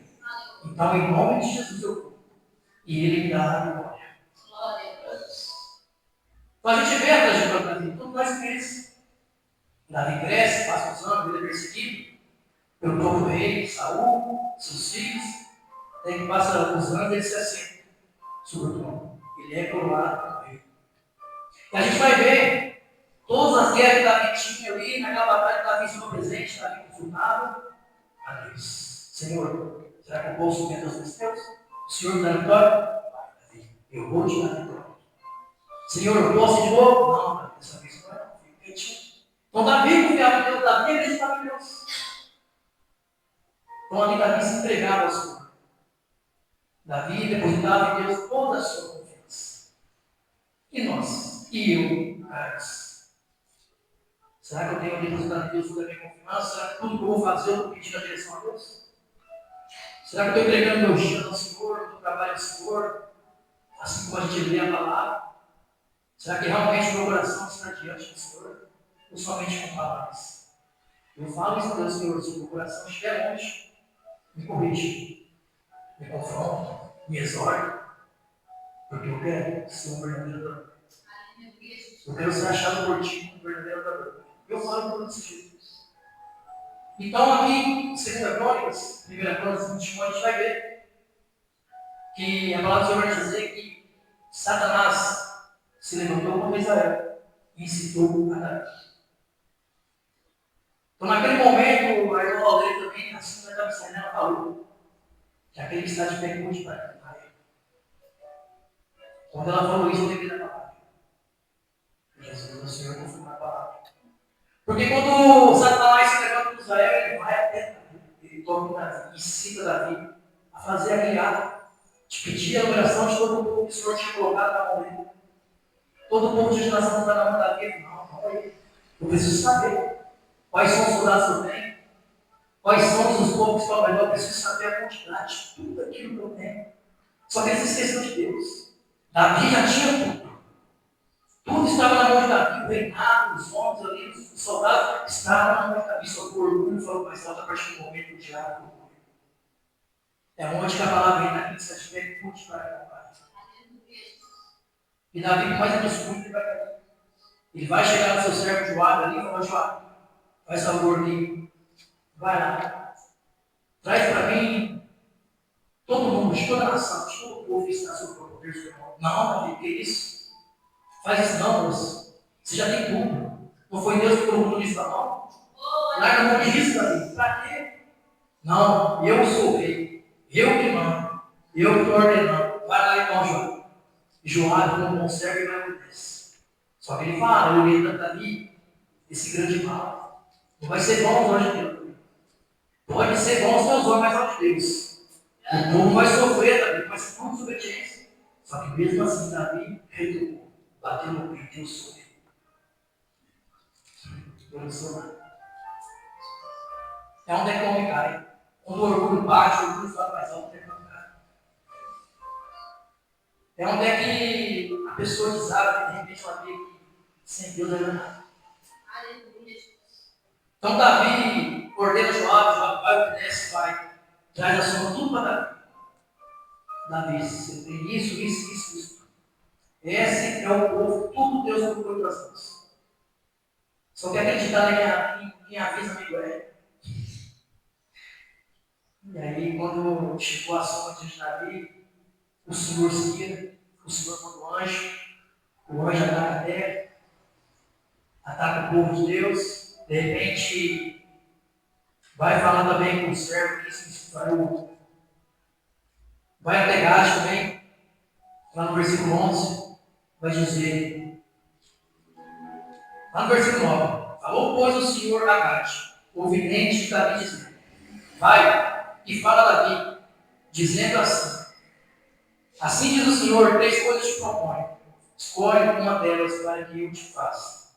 Então, em nome de Jesus eu vou. E ele me dá a glória. Então a gente vê a trajetória da vida, tudo mais cresce. Davi cresce, passa os anos, ele é perseguido pelo próprio rei, Saul, seus filhos. Até que passa os anos e ele se assenta sobre o trono. Ele é coroado como rei. E a gente vai ver todas as guerras que Davi tinha ali, naquela batalha que Davi estava presente, Davi consultava a Deus. Senhor, será que eu posso subir a Deus filisteus? O Senhor me dá a vitória? Vai, Davi, eu vou te dar a vitória. Senhor, eu posso ir de novo? Não, Davi, dessa vez não vai, fica quietinho. Então Davi confiava em Deus, Davi acreditava em Deus. Então ali Davi se entregava ao Senhor. Davi depositava em Deus toda a sua confiança. E nós? E eu, Carlos? Será que eu tenho depositado em Deus toda a minha confiança? Será que tudo que eu vou fazer eu estou pedindo a direção a Deus? Será que eu estou entregando meu dia ao Senhor, meu trabalho ao Senhor? Assim como a gente lê a palavra? Será que realmente o meu coração está diante do Senhor? Ou somente com palavras? Eu falo isso a Deus, Senhor, se o meu coração estiver longe, me corrige, me confronta, me exorta, porque eu quero ser um verdadeiro adorador. Eu quero ser achado por ti um verdadeiro adorador. Eu falo por desse jeito. Então, aqui, em 2 Crônicas, 1 Crônicas 21, a gente vai ver que a palavra do Senhor vai dizer que Satanás se levantou contra Israel e incitou a Davi. Então, naquele momento, a irmã Laureira também, assim na cabeça dela, falou que aquele que está de pé muito para cantar. Quando ela falou isso, eu lembrei da palavra. Jesus, o Senhor confirmou a palavra. Porque quando Satanás se levanta para Israel, ele vai até Davi, ele toca Davi, incita Davi a fazer aquele ato de pedir a oração de todo o povo que o Senhor tinha colocado na mão dele. Todo o povo de geração está na mão da Davi. Não é. Eu preciso saber quais são os soldados que eu tenho, quais são os povos que estão ao redor. Eu preciso saber a quantidade de tudo aquilo que eu tenho. Só que eles esqueceram de Deus. Davi já tinha tudo. Tudo estava na mão de Davi, o reinado, os homens ali, os soldados estavam na mão de Davi. Só que o orgulho falou mais alto a partir do momento do diabo. É onde que a palavra vem naquele que se estiver curte para comprar. E Davi, com mais absurdo, ele vai cair. Ele vai chegar no seu servo Joabe ali e falar: Joabe, faz favor ali, vai lá, traz para mim todo mundo, de toda a nação, de todo o povo que está sob o poder do Senhor. Não, Davi, que isso? Faz isso não, moço. Você já tem tudo. Não foi Deus que colocou isso na mão? Larga a mão disso, Davi. Para quê? Não, eu sou o rei. Eu que mando. Eu que estou ordenando. Vai lá então, Joabe. Joabe, como bom servo, ele vai obedece. Só que ele fala: eu oriento Davi, esse grande mal. Não vai ser bom aos olhos de Deus. Pode ser bom aos seus olhos, mas aos de Deus. O povo vai sofrer, Davi, vai ser tudo desobediência. Só que mesmo assim, Davi retornou. Bateu no peito, eu sou ele. Eu não sou nada. É onde é que o homem cai. Quando o orgulho bate, o orgulho fala mais alto, é que o homem cai. É onde é que a pessoa desaba, que de repente ela vê que sem Deus não é nada. Então Davi ordena Joabe vai, obedece, vai. Traz a soma tudo para Davi. Davi, você tem isso. Esse é o povo, tudo Deus colocou em tuas mãos. Só que acreditar em quem avisa amigo é. E aí, quando chegou a soma de Davi, o Senhor se ira, o Senhor manda o anjo ataca a terra, ataca o povo de Deus, de repente vai falar também com o servo que se disparou. Vai até Gade também, lá no versículo 11. Vai dizer, lá no versículo 9, Falou, pois, o Senhor a Gade, o vidente de Davi, dizendo: vai e fala a Davi, dizendo assim: assim diz o Senhor, 3 coisas te proponho. Escolhe uma delas para que eu te faça.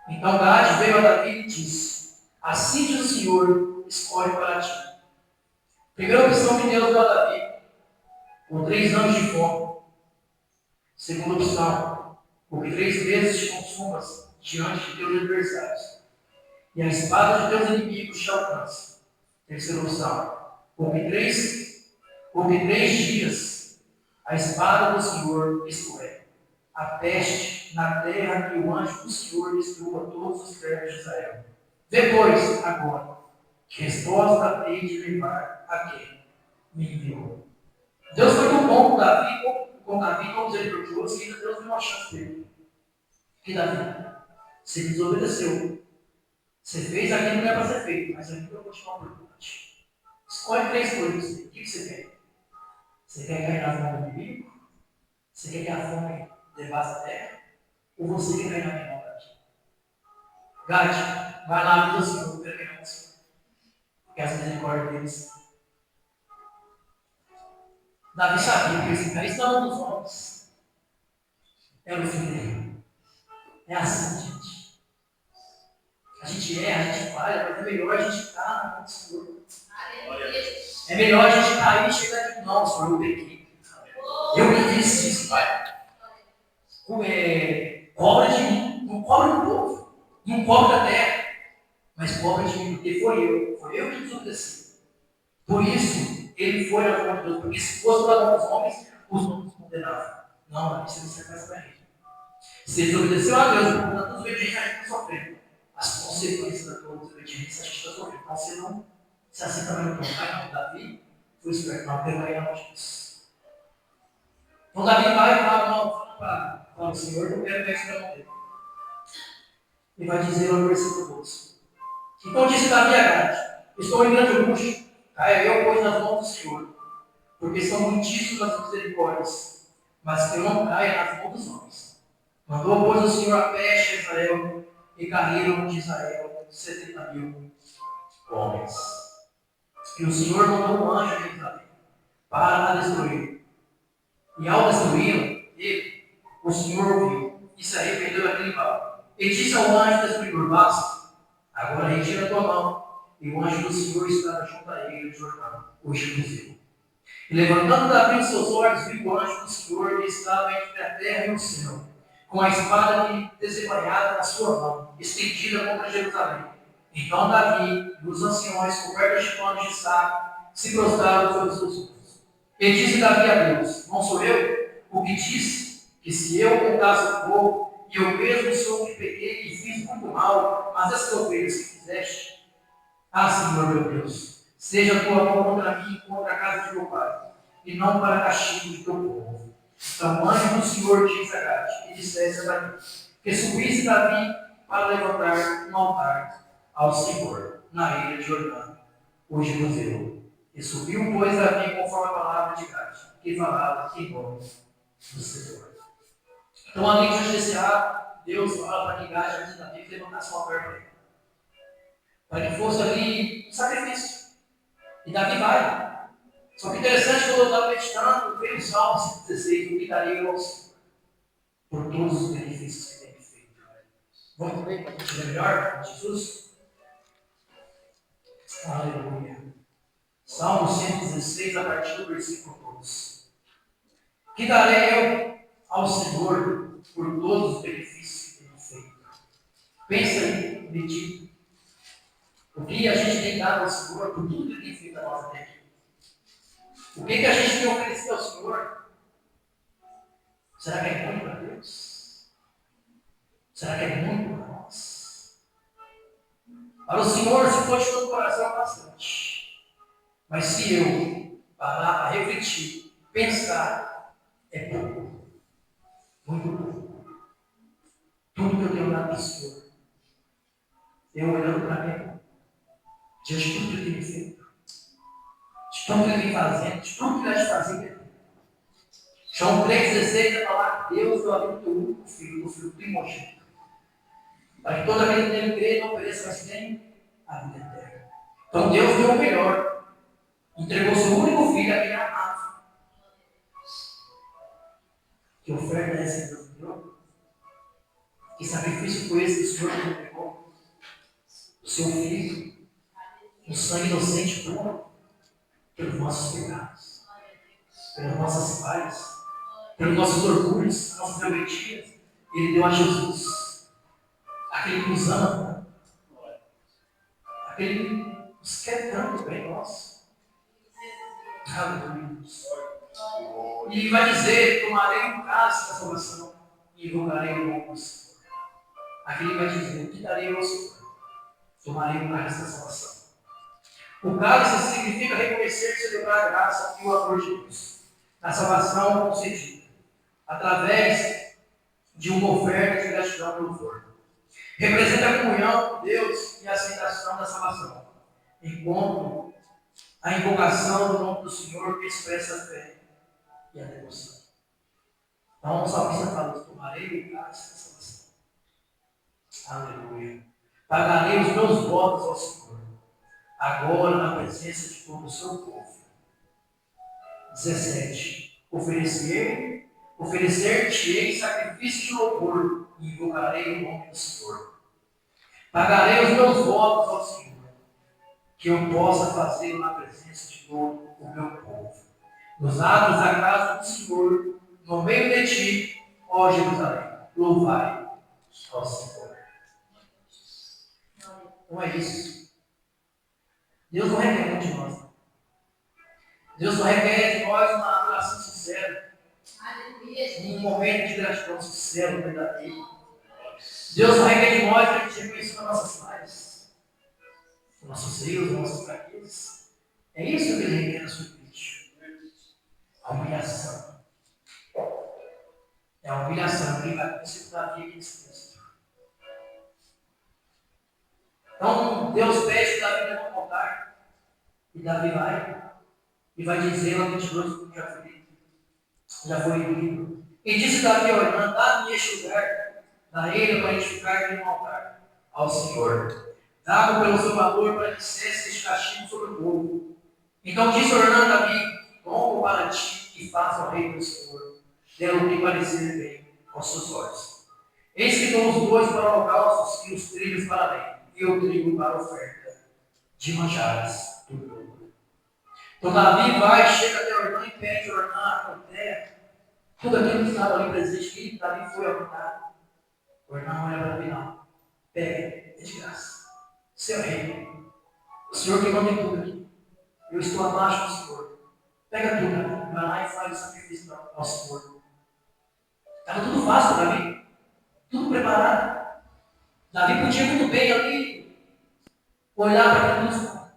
Então Gade veio a Davi e disse: assim diz o Senhor, escolhe para ti. Primeira opção que Deus deu a Davi, com 3 anos de fome. Segunda opção, porque 3 vezes te consumas diante de teus adversários, e a espada de teus inimigos te alcança. Terceira opção, porque três dias a espada do Senhor, isto é, a peste na terra, e o anjo do Senhor destrua todos os servos de Israel. Depois, agora, que resposta hei de levar a quem me enviou. Deus foi tão bom com Davi, tão misericordioso, que ainda Deus deu uma chance dele. Que Davi, você desobedeceu. Você fez aquilo que não é para ser feito, mas ainda eu vou te dar uma oportunidade. Escolhe 3 coisas. O que você quer? Você quer cair na mão do inimigo? Você quer que a fome devasse a terra? Ou você quer cair na minha vontade? Gade, vai lá, meu Senhor, eu quero cair na mão do Senhor. Porque as misericórdias deles. Davi sabia que esse cara está na mão dos homens. Era o fim dele. É assim, gente. A gente erra, a gente falha, mas é melhor a gente estar na mão do Senhor. É melhor a gente cair e chegar aqui, não, Senhor, eu pequei. Eu que disse isso, Pai. Cobra de mim, não cobra do povo, não cobra da terra, mas cobra de mim, porque foi eu que desobedeci. Por isso, ele foi na mão de Deus, porque se fosse para mão dos homens, os homens condenavam. Não, isso não serve mais para ele. Se ele desobedeceu a Deus, por conta dos obedientes, a gente está sofrendo. As consequências da tua desobediência, a gente está sofrendo. Então, você não se assim também não toma. Não, Davi foi esperto, não, pelo aí na mão de Deus. Então, Davi vai e fala, não, para o Senhor, eu quero ver isso na mão dele. E vai dizer lá no versículo 12. Então disse Davi a Gade: estou em grande angústia, caia eu, pois, nas mãos do Senhor, porque são muitíssimas as misericórdias, mas que eu não caia nas mãos dos homens. Mandou, pois, o Senhor a peste a Israel, e caíram de Israel 70.000 homens. E o Senhor mandou um anjo de Davi para a destruir. E ao destruí-lo, o Senhor ouviu e se arrependeu daquele mal. E disse ao anjo destruidor: basta, agora retira a tua mão. E o anjo do Senhor estava junto a ele no Jordão, o Jebuseu. E levantando Davi os seus olhos, viu o anjo do Senhor que estava entre a terra e o céu, com a espada desembainhada na sua mão, estendida contra Jerusalém. Então Davi e os anciões, cobertos de panos de saco, se prostraram sobre os seus rostos. E disse Davi a Deus: não sou eu o que disse que se eu contasse o povo, e eu mesmo sou o que pequei e fiz muito mal, mas essas ovelhas que fizeste? Ah, Senhor meu Deus, seja a tua mão contra mim e contra a casa de meu pai, e não para castigo de teu povo. Então o anjo do Senhor disse a Gade, e dissesse a Davi, que subisse Davi para levantar um altar ao Senhor, na ilha de Jordão, o Jebuseu. E subiu, pois, Davi conforme a palavra de Gade, que falava em nome do Senhor. Então, além de justiçar, Deus fala para que Gade, antes de Davi, levantasse um altar para ele, para que fosse ali um sacrifício. E Davi vai. Só que interessante, quando eu estava meditando, veio o Salmo 116, o que daria eu ao Senhor, por todos os benefícios que tem feito. Vamos ver para a gente ver melhor, Jesus? Aleluia. Salmo 116, a partir do versículo 12. Que darei eu ao Senhor por todos os benefícios que tem feito? Pensa aí, medita. O que a gente tem dado ao Senhor por tudo que ele tem feito a nós até aqui? O que a gente tem oferecido ao Senhor? Será que é muito para Deus? Será que é muito para nós? Para o Senhor, se for de todo o coração, é bastante. Mas se eu parar para refletir, pensar, é pouco. Muito pouco. Tudo que eu tenho dado para o Senhor, eu olhando para mim, diante de tudo que ele tem feito, de tudo que ele vem fazendo, de tudo que ele vai fazer. João 3,16 vai falar que Deus deu a vida do teu único filho, do filho primogênito, para que todo aquele que nele crê não pereça, mas tenha a vida eterna. Então Deus deu o melhor. Entregou seu único filho, aquele amado. Que oferta é essa que Deus deu? Que sacrifício foi esse que o Senhor nos entregou? O seu filho, um sangue inocente puro, pelos nossos pecados, pelas nossas falhas, pelos nossos orgulhos, nossas rebeldias. Ele deu a Jesus, aquele que nos ama, aquele que nos quer tanto bem nós. Aleluia. E ele vai dizer: tomarei o cálice da salvação e invocarei o nome do Senhor. Aqui ele vai dizer: o que darei ao Senhor? Tomarei o cálice da salvação. O cálice significa reconhecer e celebrar a graça e o amor de Deus, a salvação concedida, através de uma oferta de gratidão e louvor. Representa a comunhão com Deus e a aceitação da salvação, enquanto a invocação do nome do Senhor expressa a fé e a devoção. Então o salmista fala: tomarei o cálice da salvação. Aleluia. Pagarei os meus votos ao Senhor, agora na presença de todo o seu povo. 17. Oferecer-te-ei sacrifício de louvor e invocarei o nome do Senhor. Pagarei os meus votos ao Senhor, que eu possa fazê-lo na presença de todo o meu povo. Nos atos da casa do Senhor, no meio de ti, ó Jerusalém, louvai ao Senhor. Não é isso. Deus não requer muito de nós. Deus não requer de nós uma adoração sincera. Um momento de gratidão sincero, verdadeiro. Deus não requer de nós que a gente reconheça as nossas falhas, os nossos erros, as nossas fraquezas. É isso que Ele requer na sua igreja. A humilhação. É a humilhação que vai acontecer com Davi aqui nesse texto. Então, Deus pede que Davi leve um altar. E Davi vai. E vai dizer lá no 22, como já foi lido. E disse Davi: olha, dá-me este lugar, da ilha, para edificar um altar ao Senhor. Dá-me pelo seu valor para que cesse este castigo sobre o povo. Então disse Ornã a Davi: tomo para ti e faça ao rei do Senhor, dê-lhe o que parecer bem aos seus olhos. Eis que dou os bois para holocaustos e os trilhos para bem, e o trigo para oferta de manjares do povo. Então Davi vai, chega até Ornã e pede Ornã a Contéia, tudo aquilo que estava ali presente, que Davi foi apontado. Ornã olha para Davi: não, pega, é de graça. Seu rei, o Senhor que manda em tudo aqui. Eu estou abaixo do Senhor. Pega tudo, Davi, vai lá e faz o sacrifício ao Senhor. Estava tudo fácil para Davi, tudo preparado. Davi podia muito bem ali olhar para aquilo e falar: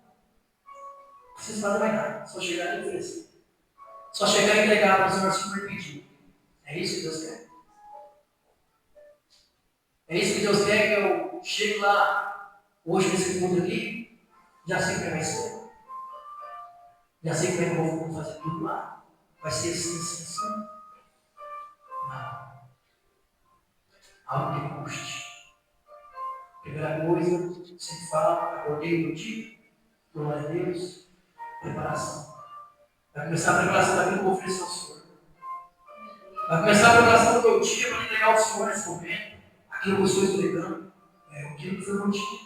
não precisa fazer mais nada, só chegar e oferecer. Só chegar e entregar para o Senhor se for pedido. É isso que Deus quer. É isso que Deus quer, que eu chegue lá hoje nesse mundo aqui, já sei que vai ser. Já sei como é que eu vou fazer tudo lá. Vai ser assim, assim, assim. Não. Algo que custe. Primeira coisa, sempre fala, acordei no dia, glória a Deus, preparação. Vai começar a preparação daquilo que eu vou oferecer ao Senhor. Vai começar a preparação do meu dia para entregar ao Senhor nesse momento. Aquilo que eu estou entregando é aquilo que foi o meu dia.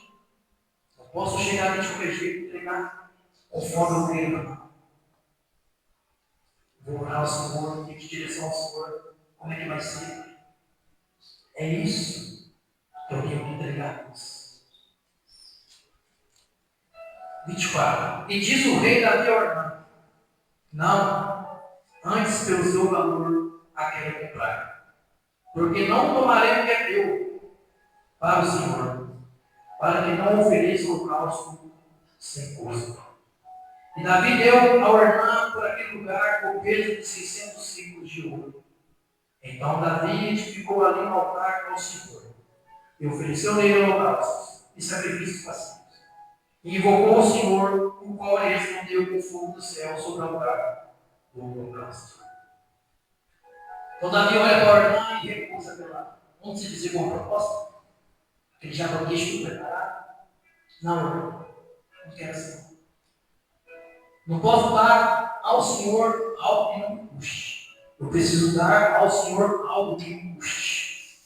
Não posso chegar ali de qualquer jeito e entregar conforme eu creio. Vou orar ao Senhor, pedir direção ao Senhor. Como é que vai ser? É isso que eu tenho que entregar a Deus. 24. E diz o rei Davi a Ornã: não, antes pelo seu valor a quero comprar, porque não tomarei o que é teu para o Senhor, para que não ofereça holocausto sem custo. E Davi deu a Ornã por aquele lugar o peso de 600 ciclos de ouro. Então Davi edificou ali um altar ao Senhor, e ofereceu nele holocaustos e sacrifícios pacíficos. E invocou o Senhor, o qual lhe respondeu com fogo do céu sobre o altar do holocausto. Então Davi olha para Ornã e recusa pela, vamos dizer, uma proposta. Aquele jabotiche tudo preparado. Não, não quero assim. Não posso dar ao Senhor algo que não me custe. Eu preciso dar ao Senhor algo que me custe.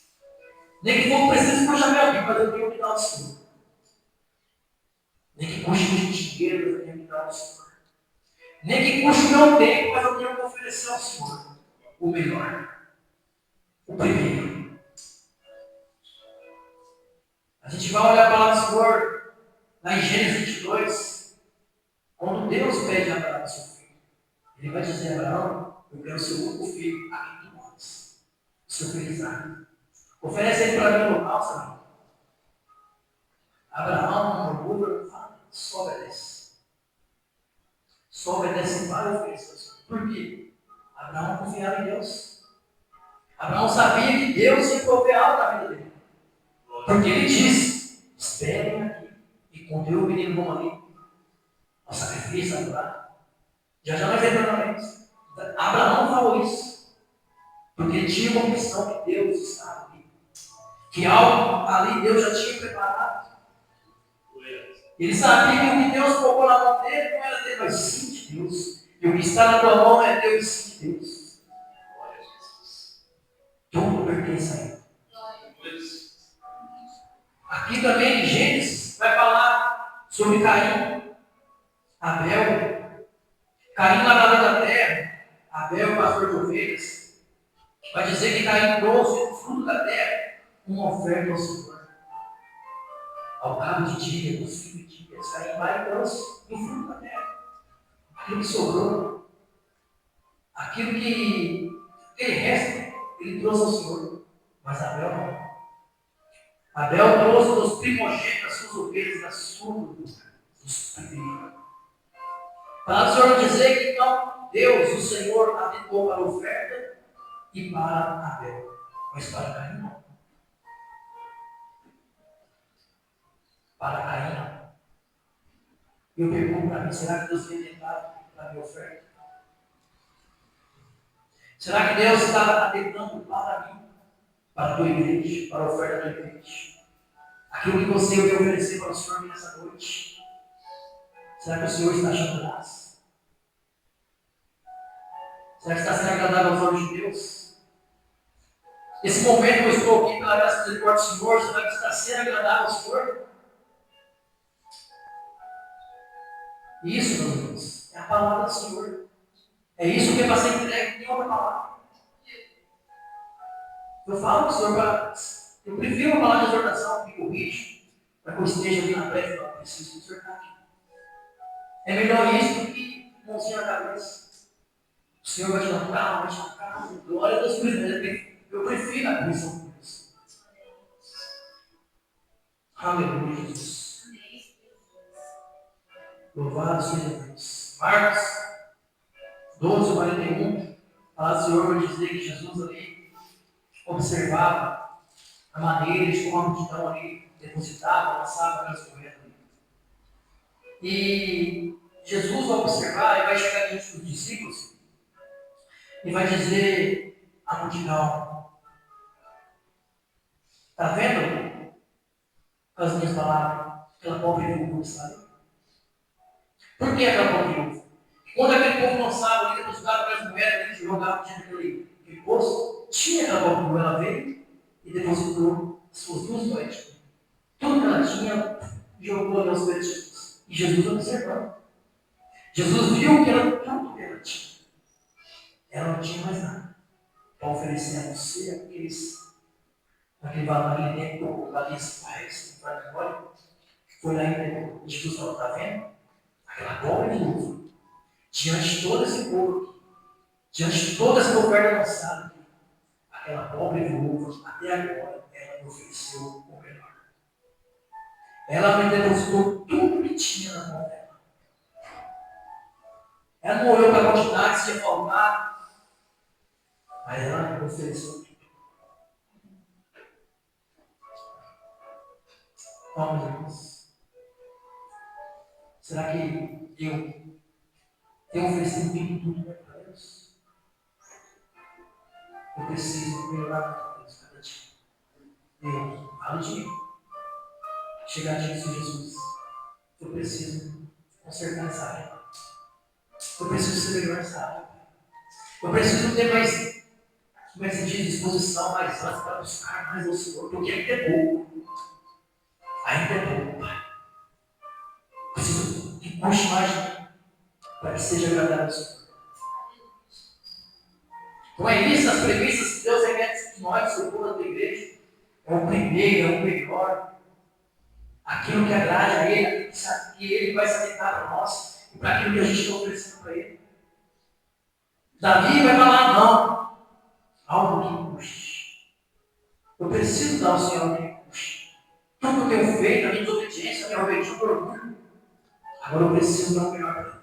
Nem que for preciso puxar minha vida, mas eu tenho que dar ao Senhor. Nem que custe muito dinheiro, eu tenho que dar ao Senhor. Nem que custe o meu tempo, mas eu tenho que oferecer ao Senhor o melhor. O primeiro. A gente vai olhar a palavra do Senhor lá em Gênesis 22, quando Deus pede a Abraão seu filho. Ele vai dizer a Abraão: eu quero o seu único filho, a quem tu amas, o seu filho Isaac. Oferece ele para mim no local, sabe? Abraão não murmura, não fala, só obedece. Só obedece e vai oferecer. Por quê? Abraão confiava em Deus. Abraão sabia que Deus ia prover algo na vida dele. Porque ele disse: esperem aqui e conduz o menino bom ali ao sacrifício, adorar. Já nós lembramos. Abraão falou isso. Porque ele tinha uma missão que Deus estava ali. Que algo ali Deus já tinha preparado. Ele sabia que o que Deus colocou na mão dele não era dele, mas sim de Deus. E o que está na tua mão é Deus e sim de Deus. Tudo pertence a Ele. Aqui também em Gênesis vai falar sobre Caim, Abel. Caim lavrador da terra, Abel pastor de ovelhas. Vai dizer que Caim trouxe o fruto da terra, uma oferta ao Senhor. Ao cabo de dia, dos 5 dias, Caim vai e trouxe o fruto da terra. Aquilo que sobrou, aquilo que resta, ele trouxe ao Senhor. Mas Abel não. Abel trouxe dos primogênitos das suas ovelhas, da sua dos primeiros. Para o Senhor dizer que então Deus, o Senhor, atentou para a oferta e para Abel, mas para Caim não. Para Caim não. Eu pergunto para mim: será que Deus tem atentado para a minha oferta? Será que Deus está atentando para mim, para a tua igreja, para a oferta da tua igreja? Aquilo que você vai oferecer para o Senhor nessa noite? Será que o Senhor está achando graça? Será que está sendo agradável aos olhos de Deus? Esse momento que eu estou aqui pela graça e misericórdia do Senhor, será que está sendo agradável ao Senhor? Isso, meus irmãos, é a palavra do Senhor. É isso que é para ser entregue em outra palavra. Eu falo para o Senhor, eu prefiro uma palavra de exortação que corrige, para que eu esteja ali na breve, eu preciso exortar aqui. É melhor isso do que mãozinha na cabeça. O Senhor vai te dar um carro, vai te dar um carro. Glória a Deus por isso. Eu prefiro a bênção de Deus. Aleluia, Jesus. Louvado seja Deus. Marcos 12, 41. Fala do Senhor vai dizer que Jesus ali observava a maneira de como a multidão ali depositava, lançava aquelas moedas ali. E Jesus vai observar e vai chegar diante dos discípulos e vai dizer à multidão: está vendo as minhas palavras? Aquela pobre viúva está ali. Por que aquela pobre viúva? Quando aquele povo lançava ali, depositava aquelas moedas ali, jogava dentro daquele poço, tinha aquela pobre viúva, ela veio e depositou as suas 2 moedas. Tudo que ela tinha, jogou ali aos pés de Jesus. E Jesus observando. Jesus viu que era tudo que ela tinha. Ela não tinha mais nada para oferecer a você aquele valor ali dentro, valia-se pais, para memória. Foi lá e entregou. Jesus falou: está vendo? Aquela pobre viúva, diante de todo esse povo aqui, diante de toda essa oferta lançada aqui, aquela pobre viúva, até agora, ela me ofereceu o melhor. Ela me depositou tudo que tinha na mão dela. Ela não olhou para a quantidade, se ia faltar, mas ela me ofereceu tudo. Vamos, irmãos. Será que eu tenho oferecido tudo para Deus? Eu preciso melhorar Deus cada dia. Deus, fala de mim. chegar diante de Jesus. Eu preciso consertar essa área. Eu preciso ser melhor nessa área. Eu preciso ter mais sentido de disposição, mais ânimo para buscar mais ao Senhor, porque ainda é pouco. Ainda é pouco, Pai. Preciso que puxe mais de mim, para que seja agradável ao Senhor. Então é isso, as premissas que Deus requer de nós, seu povo da igreja. É o primeiro, é o melhor. Aquilo que agrade a Ele, que Ele vai se atentar para nós e para aquilo que a gente está oferecendo para Ele. Davi vai falar, não. Algo que me custe. Eu preciso dar ao Senhor algo que me custe. Tudo que eu tenho feito, a minha desobediência, a minha rebeldia por orgulho. Agora eu preciso dar o melhor para Ele.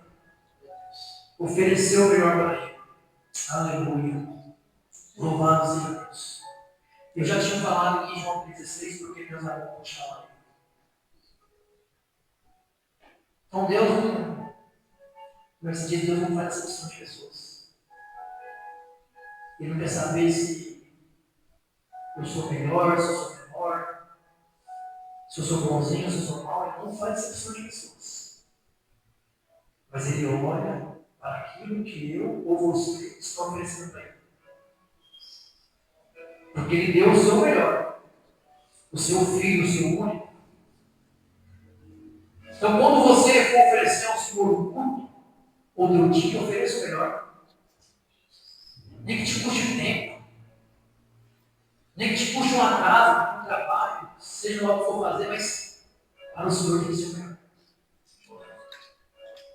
Oferecer o melhor para Ele. Aleluia. Louvado seja Deus. Eu já tinha falado aqui em João 16, porque meus amigos continuam ali. Então Deus não, nesse dia Deus não faz exceção de pessoas. Ele não quer saber se eu sou melhor, se eu sou menor, se eu sou bonzinho, se eu sou mau. Ele não faz exceção de pessoas. Mas Ele olha para aquilo que eu ou você estão oferecendo para Ele. Porque Ele deu o seu melhor. O seu filho, o seu único. Então, quando você for oferecer ao Senhor um culto, outro dia, ofereça o melhor. Nem que te custe tempo. Nem que te custe uma casa, um trabalho, seja lá o que for fazer, mas para o Senhor tem que ser o melhor.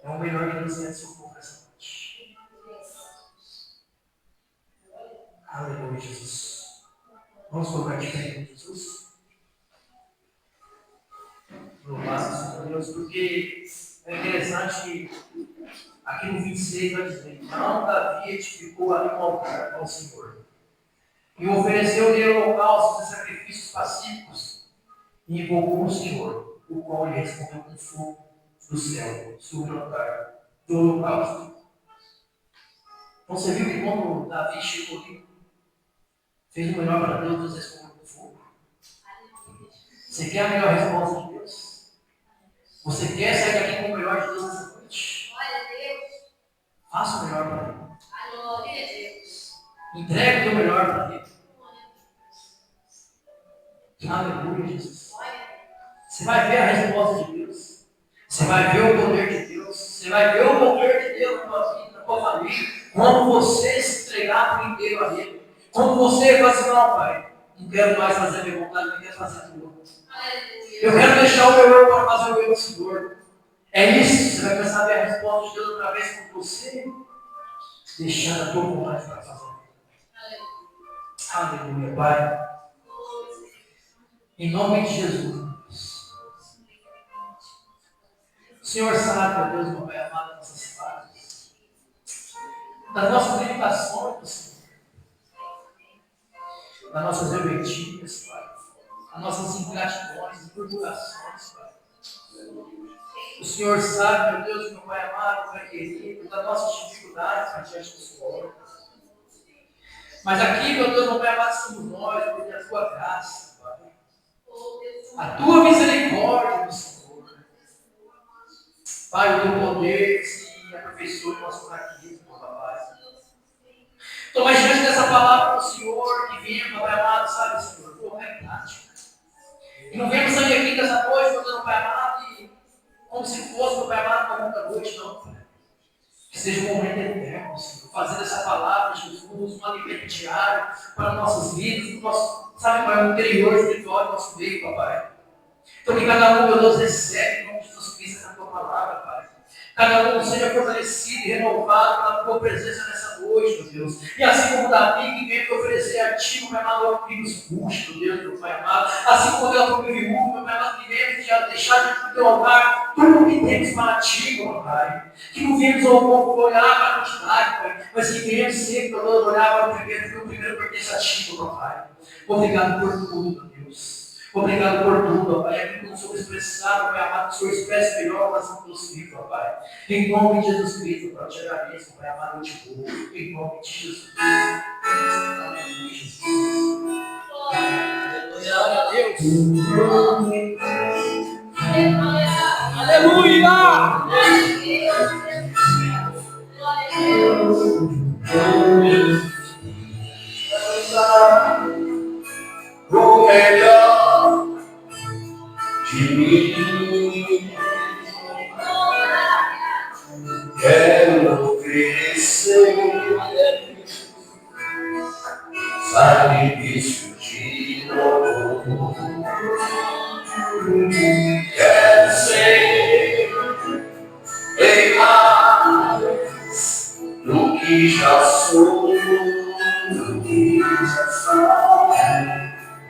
É o melhor que Deus quer do seu povo nessa noite. Aleluia, Jesus. Vamos colocar de pé em Jesus. Louvado seja Deus, porque é interessante que aqui no 26 vai dizer: não, Davi edificou ali um altar ao Senhor e ofereceu-lhe holocaustos e sacrifícios pacíficos e invocou o Senhor, o qual lhe respondeu com fogo do céu sobre o altar do holocausto. Então você viu que quando Davi chegou ali, fez o melhor para Deus, Deus respondeu com fogo. Você quer a melhor resposta de Deus? Você quer sair daqui com o melhor de Deus nessa noite? Faça o melhor para Ele. Entregue o teu melhor para Ele. Aleluia, Jesus. Você vai ver a resposta de Deus. Você vai ver o poder de Deus. Você vai ver o poder de Deus na tua vida, na tua família. Quando você se entregar por inteiro a Ele. Quando você vai assim, não, Pai, não quero mais fazer a minha vontade, não quero fazer a tua. Eu quero deixar o meu eu para fazer o meu do Senhor. É isso. Você vai começar a ver a resposta de Deus outra vez quando você deixar a tua vontade para fazer. Aleluia, Pai. Em nome de Jesus. O Senhor sabe, meu Deus, meu Pai amado, nossas falhas. Das nossas limitações, Senhor. Das nossas rebeldias, Pai. Das nossas ingratidões e murmurações, Pai. O Senhor sabe, meu Deus, meu Pai amado, Pai querido, das nossas dificuldades para diante do Senhor. Mas aqui, meu Deus, meu Pai amado, somos nós, por a tua graça, Pai. A tua misericórdia do Senhor. Pai, o teu poder se aperfeiçoe no nosso fraquismo, Pai. Então, mas diante dessa palavra do Senhor, que viemos, Pai amado, sabe, Senhor, colocar em prática. E não vemos sair aqui dessa noite, meu Deus, meu Pai amado, e como se fosse, meu Pai amado, uma outra noite, não, Pai. Que seja um momento eterno, Senhor, fazendo essa palavra, Jesus, um alimento diário para nossas vidas, no nosso, sabe, Pai, o interior espiritual do nosso meio, Papai. Então, que cada um, meu Deus, recebe, em nome de Jesus Cristo, essa tua palavra, Pai. Cada um seja fortalecido e renovado pela tua presença nessa noite, meu Deus. E assim como Davi, que veio te oferecer a ti, meu Pai amado, que nos puxe, meu Deus, meu Pai amado. Assim como ela foi viúva, meu Pai amado, que veio te deixar diante do teu altar tudo o que temos para ti, meu Pai. Que não viemos ao povo olhar para a quantidade, Pai, mas que viemos sempre, meu Deus, olhar para o primeiro, porque o primeiro pertence a ti, meu Pai. Obrigado por tudo, meu Deus. Obrigado por tudo, Pai. É aquilo que não soube expressar, Pai amado, que o Senhor expresse melhor o coração dos filhos, Pai. Em nome de Jesus Cristo, Pai, eu te agradeço, Pai amado, eu te louvo. Em nome de Jesus Cristo. Aleluia, Jesus. Glória a Deus. Aleluia! O melhor de mim, quero oferecer sacrifício de louvor. Quero ser bem mais do que já sou,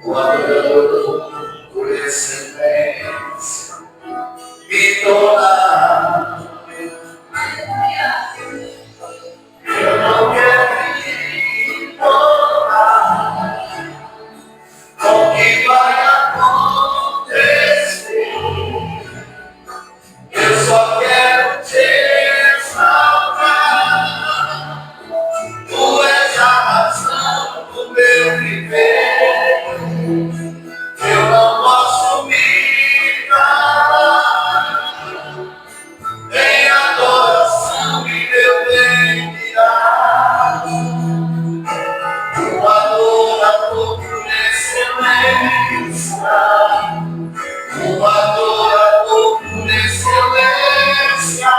o amor por excelência me tornar. Eu não quero me tornar o que vai acontecer. Eu só quero te exaltar. Tu és a razão do meu viver. Eu não posso me calar. Em adoração e meu bem virá. O adorador por excelência. O adorador por excelência.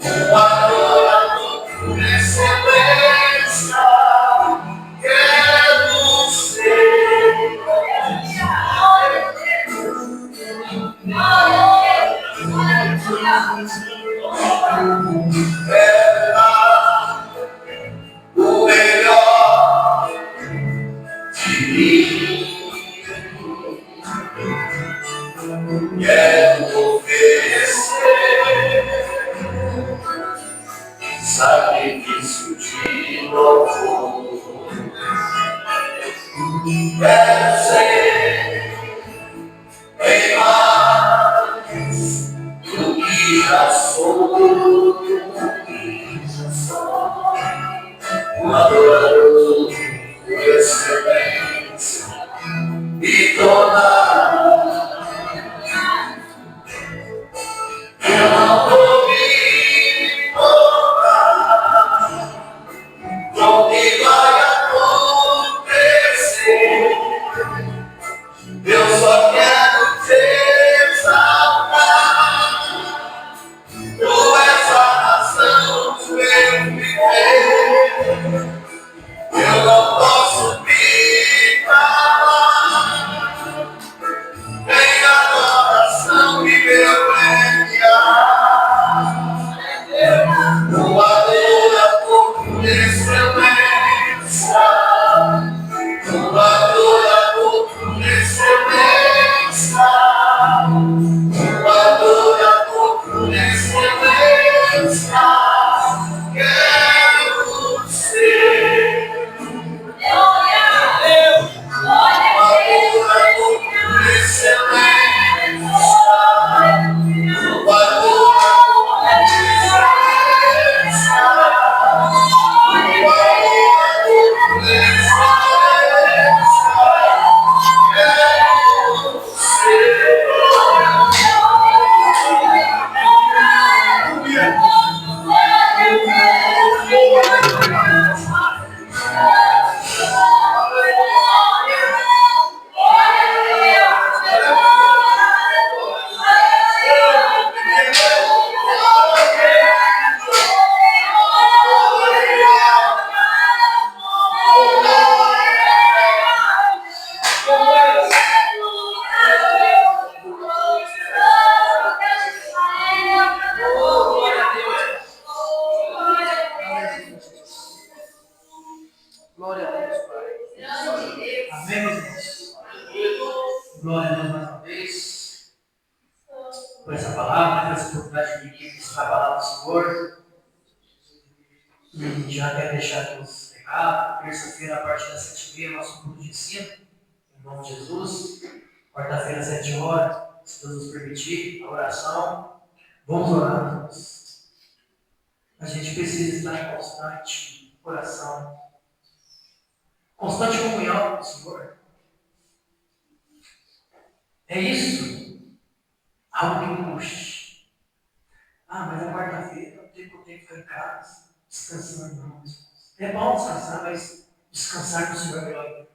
O adorador por excelência. Quero ser. O melhor de mim, quero oferecer sacrifício de louvor. Quero ser bem mais do que já sou, um adorador por excelência e tornar. Eu não vou me importar com o que vai acontecer. Eu só quero te exaltar. Tu és a razão do meu viver. Eu não posso me calar. Em adoração e meu enviar. O adorador por excelência. O adorador por excelência. O adorador por excelência. Quero ser. O adorador por excelência. O adorador por excelência. O adorador por excelência. Quero ser. Glória a Deus, Pai. Amém, meus irmãos? Glória a Deus mais uma vez por essa palavra, por essa oportunidade de vir ministrar a palavra do Senhor. E já quero deixar aqui os recados. Terça-feira, a partir das 7h30, nosso culto de ensino, em nome de Jesus. Quarta-feira, às 7h, se Deus nos permitir, a oração. Vamos orar, irmãos. A gente precisa estar em constante oração, constante comunhão com o Senhor. É isso algo que me puxe. Mas a quarta-feira, o tempo que eu tenho que ficar em casa, descansando, não. É bom descansar, mas descansar com o Senhor é melhor.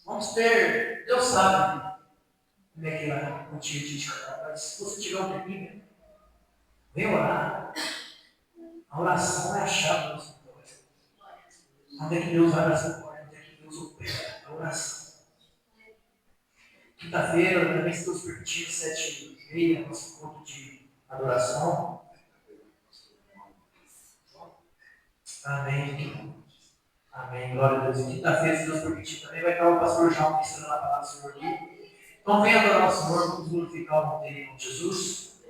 Vamos ter, Deus sabe como é que é o dia de cada, mas se você tiver um tempinho, vem orar. A oração é a chave da nossa vitória. Onde é que Deus abre essa porta? Onde é que Deus opera? A oração. Quinta-feira, também estamos permitindo 7h30, nosso ponto de adoração. Amém. Amém. Glória a Deus. E quinta-feira, se Deus permitir, também vai estar o pastor João ensinando a palavra do Senhor aqui. Então, venha adorar o Senhor, vamos glorificar o nome dele, de Jesus.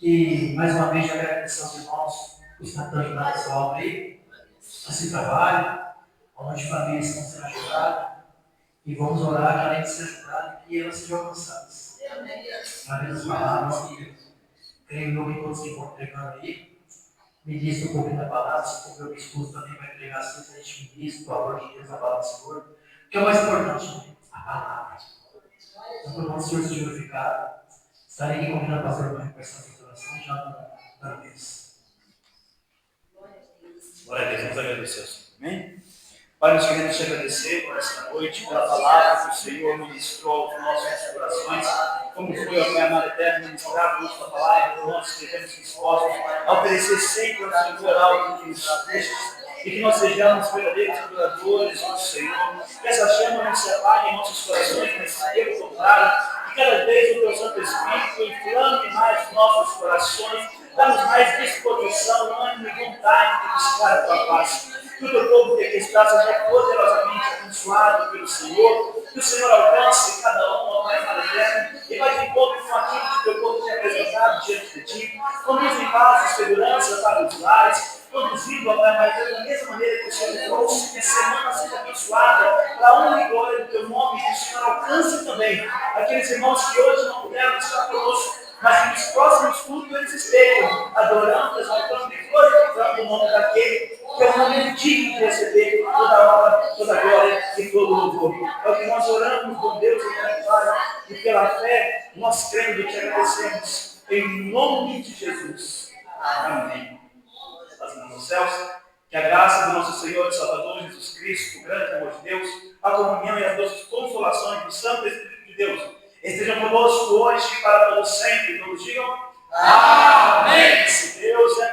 E, mais uma vez, já agradecer aos irmãos que estão ajudando essa obra aí, esse trabalho, onde famílias estão sendo ajudadas. E vamos orar que além de ser ajudadas, que elas sejam alcançadas. Através das palavras que creio eu que todos que vão pregando aí, ministro um pouquinho da palavra, se for meu esposo também vai pregar assim, a gente ministra, por favor de Deus, a palavra do Senhor. O que é o mais importante, né? A palavra. Então, para o nosso Senhor se glorificado, estarei aqui convidando o pastor para essa restauração já da vez. Glória a Deus, vamos agradecer ao Senhor. Amém? Pai, nós queremos te agradecer por essa noite, pela palavra que o Senhor ministrou aos nossos corações. Como foi, ó Pai amado eterno, ministrado por esta palavra, que nós estejamos dispostos a oferecer sempre ao Senhor algo que nos deixa e que nós sejamos verdadeiros adoradores do Senhor. Que essa chama não se apague em nossos corações, mas pelo contrário, que cada vez o Teu Santo Espírito inflame mais os nossos corações, dá-nos mais disposição, ânimo e vontade de buscar a Tua paz. Que o Teu povo que aqui está seja poderosamente abençoado pelo Senhor, que o Senhor alcance cada um, ó Pai amado eterno, e vai de encontro com aquilo que o Teu povo tem apresentado diante de Ti. Conduz em paz e segurança para os lares, conduzindo, ó Pai amado eterno, da mesma maneira que o Senhor trouxe, que a semana seja abençoada, para a honra e glória do Teu nome, que o Senhor alcance também aqueles irmãos que hoje não puderam estar conosco, mas que nos próximos cultos eles estejam adorando, exaltando e glorificando o nome daquele que é o nome digno de receber toda a honra, toda a glória e todo o louvor. É o que nós oramos, bom Deus, e Pai, e pela fé, nós crendo e te agradecemos, em nome de Jesus. Amém. As mãos aos céus, que a graça do nosso Senhor e Salvador Jesus Cristo, o grande amor de Deus, a comunhão e as doces consolações do Santo Espírito de Deus, estejam conosco hoje e para todos sempre. Todos digam amém. Se Deus é